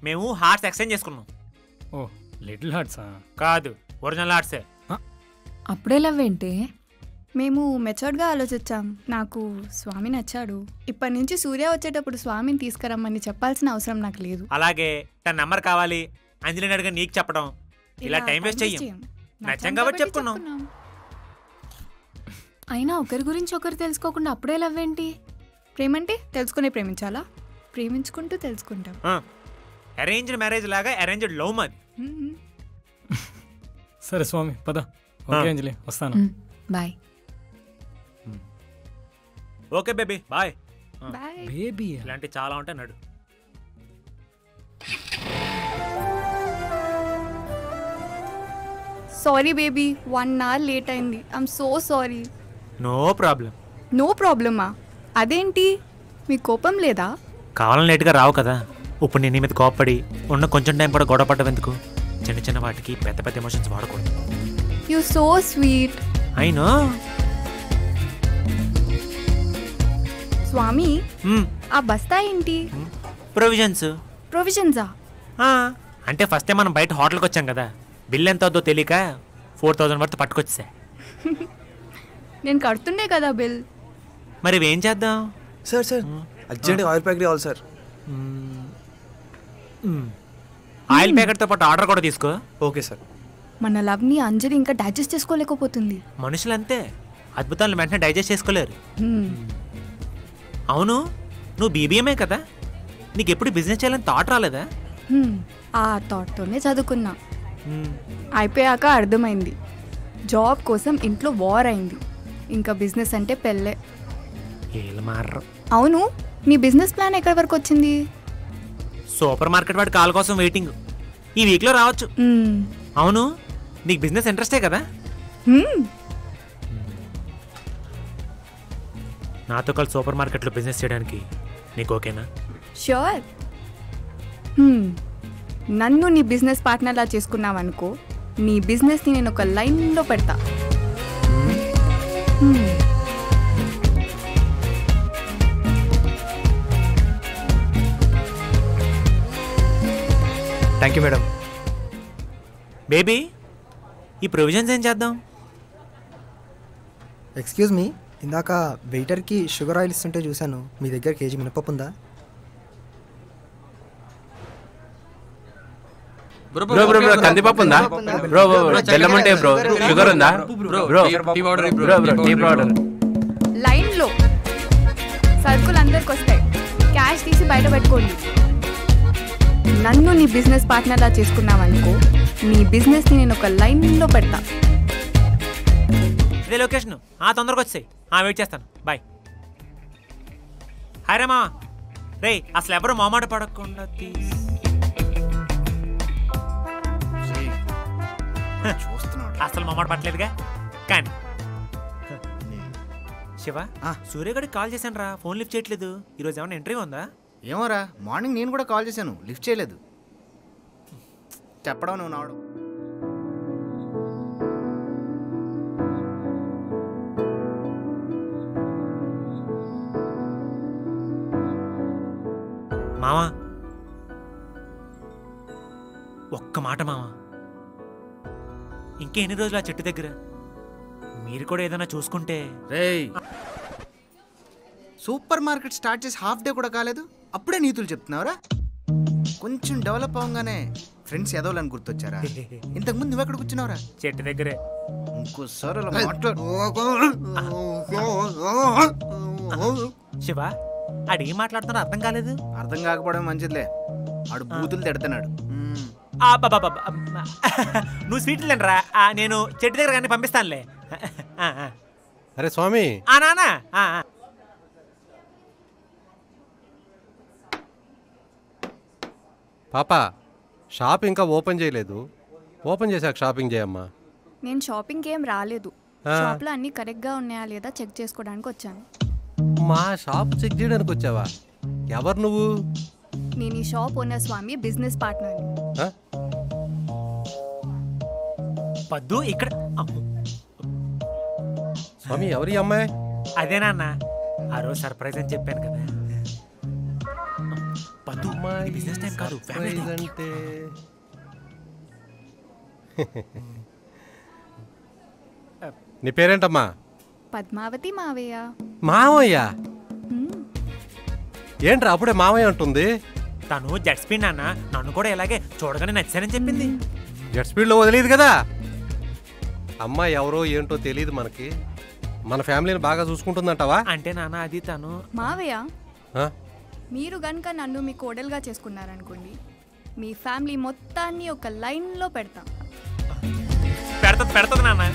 [SPEAKER 1] మేము హార్ట్స్ ఎక్స్చేంజ్ చేసుకున్నాం.
[SPEAKER 16] ఓ లిటిల్ హార్ట్సా?
[SPEAKER 1] కాదు, ఒరిజినల్ ఆర్ట్సే.
[SPEAKER 2] అప్పుడే లవ్ ఏంటి?
[SPEAKER 19] మేము మెచ్యూర్డ్గా ఆలోచించాం. నాకు స్వామి నచ్చాడు. ఇప్పటి నుంచి సూర్య వచ్చేటప్పుడు స్వామిని తీసుకురమ్మని చెప్పాల్సిన అవసరం నాకు లేదు.
[SPEAKER 1] అలాగే తన నెంబర్ కావాలి అంజలిని అడిగా నీకు చెప్పడం ఇలా టైం వేస్ట్ చెయ్యం. నచ్చాం కాబట్టి చెప్పుకున్నాం.
[SPEAKER 19] అయినా ఒకరి గురించి ఒకరు తెలుసుకోకుండా అప్పుడే లవ్ ఏంటి? ప్రేమంటే తెలుసుకునే ప్రేమించాలా? ప్రేమించుకుంటూ తెలుసుకుంటాం.
[SPEAKER 1] అరేంజ్డ్ మ్యారేజ్ లాగా అరేంజ్డ్ లవ్ మాది.
[SPEAKER 16] సరే స్వామి పద. ఓకే అంజలి వస్తాను.
[SPEAKER 2] Bye.
[SPEAKER 1] Okay baby bye.
[SPEAKER 16] Baby
[SPEAKER 1] ఇలాంటి చాలా ఉంటాయి నడు.
[SPEAKER 19] సారీ బేబీ, 1 hour లేట్ అయింది. I'm so sorry.
[SPEAKER 1] No problem.
[SPEAKER 19] No ప్రాబ్లమా? అదేంటి, మీ కోపం లేదా?
[SPEAKER 1] కావాలని లేట్గా రావు కదా. ఇప్పుడు నేను నీ మీద కోపపడి ఉన్న కొంచెం టైం కూడా గొడవ పడ్డం ఎందుకు? చిన్న చిన్న వాటికి పెద్ద పెద్ద ఎమోషన్స్ వాడకూడదు.
[SPEAKER 19] You so sweet.
[SPEAKER 1] I know.
[SPEAKER 19] స్వామి ఆ బస్తా ఏంటి?
[SPEAKER 1] ప్రొవిజన్స్.
[SPEAKER 19] ప్రొవిజన్సా?
[SPEAKER 1] అంటే ఫస్ట్ టైం మనం బయట హోటల్కి వచ్చాం కదా, బిల్ ఎంత అవుతుందో తెలియక 4000 వరకు పట్టుకొచ్చా.
[SPEAKER 19] నేను కడుతుండే కదా బిల్.
[SPEAKER 1] మరి ఏం చేద్దాం?
[SPEAKER 20] సార్ అర్జెంట్ ఆయిల్ ప్యాకెట్ కావాలి సార్.
[SPEAKER 1] ఆయిల్ ప్యాకెట్తో పాటు ఆర్డర్ కూడా తీసుకో.
[SPEAKER 20] Okay sir.
[SPEAKER 19] మన లవ్ని అంజలి ఇంకా డైజెస్ట్ చేసుకోలేకపోతుంది.
[SPEAKER 1] మనుషులు అంతే, అద్భుతాలను వెంటనే డైజెస్ట్ చేసుకోలేరు. అవును, నువ్వు బీబీఎంఏ కదా, నీకు ఎప్పుడు బిజినెస్ చేయాలని థాట్ రాలేదా?
[SPEAKER 19] ఆ థాట్తోనే చదువుకున్నా. అయిపోయాక అర్థమైంది, జాబ్ కోసం ఇంట్లో వార్ అయింది. ఇంకా బిజినెస్ అంటే పెళ్ళే. అవును, నీ బిజినెస్ ప్లాన్ ఎక్కడి వరకు వచ్చింది?
[SPEAKER 1] సూపర్ మార్కెట్ వాడి కాల్ కోసం వెయిటింగ్. ఈ వీక్లో రావచ్చు. అవును, నీకు బిజినెస్ ఇంట్రెస్టే కదా? నాతో కలిసి సూపర్ మార్కెట్లో బిజినెస్ చేయడానికి నీకు ఓకేనా?
[SPEAKER 19] ష్యూర్. నన్ను నీ బిజినెస్ పార్ట్నర్లా చేసుకున్నావనుకో, నీ బిజినెస్ని నేను ఒక లైన్లో పెడతా.
[SPEAKER 20] Thank you madam.
[SPEAKER 1] బేబీ, ఈ ప్రొవిజన్స్ ఏం చేద్దాం?
[SPEAKER 20] ఎక్స్క్యూజ్ మీ, ఇందాక వెయిటర్కి షుగర్ ఆయిల్ ఇస్తుంటే చూశాను. మీ దగ్గర కేజీ మినపప్పు ఉందా?
[SPEAKER 13] బ్రో కందిపప్పు ఉందా? బ్రో బెల్లం ఉంటే బ్రో, షుగర్ ఉందా? Bro tea powder.
[SPEAKER 19] లైన్లో సరుకులు అందరికి వస్తాయి, క్యాష్ తీసి బయట పెట్టుకోండి. నన్ను నీ బిజినెస్ పార్ట్నర్లా చేసుకున్నావనుకో, నీ బిజినెస్ని నేను ఒక లైన్లో పెడతా.
[SPEAKER 1] ఇదే లొకేషన్. తొందరగా వచ్చాయి. వెయిట్ చేస్తాను. బాయ్. హాయ్ రామా. రే, అసలు ఎవరు మొహమాట పడకుండా అసలు మొహమాట పట్టలేదుగా. కానీ శివ, సూర్యగడికి కాల్ చేశాను రా, ఫోన్ లిఫ్ట్ చేయట్లేదు. ఈరోజు ఏమైనా ఇంటర్వ్యూ ఉందా?
[SPEAKER 17] ఏమోరా, మార్నింగ్ నేను కూడా కాల్ చేశాను, లిఫ్ట్ చేయలేదు. చెప్పడం నువ్వు నావడం.
[SPEAKER 1] మావా, ఒక్క మాట మావా, ఇంకెన్ని రోజులు ఆ చెట్టు దగ్గర మీరు కూడా ఏదైనా చూసుకుంటే.
[SPEAKER 17] రేయ్, సూపర్ మార్కెట్ స్టార్ట్ చేసి హాఫ్ డే కూడా కాలేదు, అప్పుడే నీతులు చెప్తున్నావురా? కొంచెం డెవలప్ అవగానే ఫ్రెండ్స్ ఎదవాలని గుర్తొచ్చారా? ఇంతకుముందు నువ్వు ఎక్కడ కూర్చున్నావురా?
[SPEAKER 1] చెట్టు దగ్గరే.
[SPEAKER 17] ఇంకోసారి అలా మాట్లాడు.
[SPEAKER 1] శివ, ఆడేం మాట్లాడుతున్నా అర్థం కాలేదు.
[SPEAKER 17] అర్థం కాకపోవడం మంచిదిలే, ఆడు బూతులు తిడుతున్నాడు.
[SPEAKER 1] నువ్వు స్వీట్లు తినరా, నేను చెట్టు దగ్గర కానీ పంపిస్తానులే.
[SPEAKER 14] అరే స్వామి.
[SPEAKER 1] నానా,
[SPEAKER 14] పాప, షాప్ ఇంకా ఓపెన్ చేయలేదు. ఓపెన్ చేశాక షాపింగ్ చేయమ్మా.
[SPEAKER 19] నేను షాపింగ్కి ఏం రాలేదు, షాప్లో అన్నీ కరెక్ట్గా ఉన్నాయా లేదా చెక్ చేసుకోవడానికి వచ్చాను.
[SPEAKER 14] మా షాప్ చెక్ చేయడానికి వచ్చావా? ఎవరు నువ్వు?
[SPEAKER 19] నేను ఈ షాప్ ఓనర్ స్వామి బిజినెస్ పార్ట్నర్ని.
[SPEAKER 1] పద్దు ఇక్కడ.
[SPEAKER 14] స్వామి, ఎవరి అమ్మాయి?
[SPEAKER 1] అదేనా అన్న, ఆ రోజు సర్ప్రైజ్ అని చెప్పాను కదా. పద్దు, బిజినెస్ టైం కాదు, ఫ్యామిలీ
[SPEAKER 14] అంటే నీ పేరేంటమ్మా?
[SPEAKER 19] పద్మావతి మావయ్య.
[SPEAKER 14] మావయ్య? ఏంట్రా అప్పుడే మావయ్య అంటుంది?
[SPEAKER 1] తను జెట్ స్పీడ్ నాన్న, నన్ను కూడా ఇలాగే చూడగానే నచ్చానని చెప్పింది.
[SPEAKER 14] జెట్ స్పీడ్లో వదిలేదు కదా. అమ్మాయి ఎవరో ఏంటో తెలియదు మనకి. మన ఫ్యామిలీని బాగా చూసుకుంటుందంటావా?
[SPEAKER 1] అంటే నాన్న అది తను.
[SPEAKER 19] మావయ్య,
[SPEAKER 14] ఆ?
[SPEAKER 19] మీరు గనుక నన్ను మీ కోడలుగా చేసుకున్నారనుకోండి, మీ ఫ్యామిలీ మొత్తాన్ని ఒక లైన్లో పెడతా.
[SPEAKER 1] పెడతది నాన్న.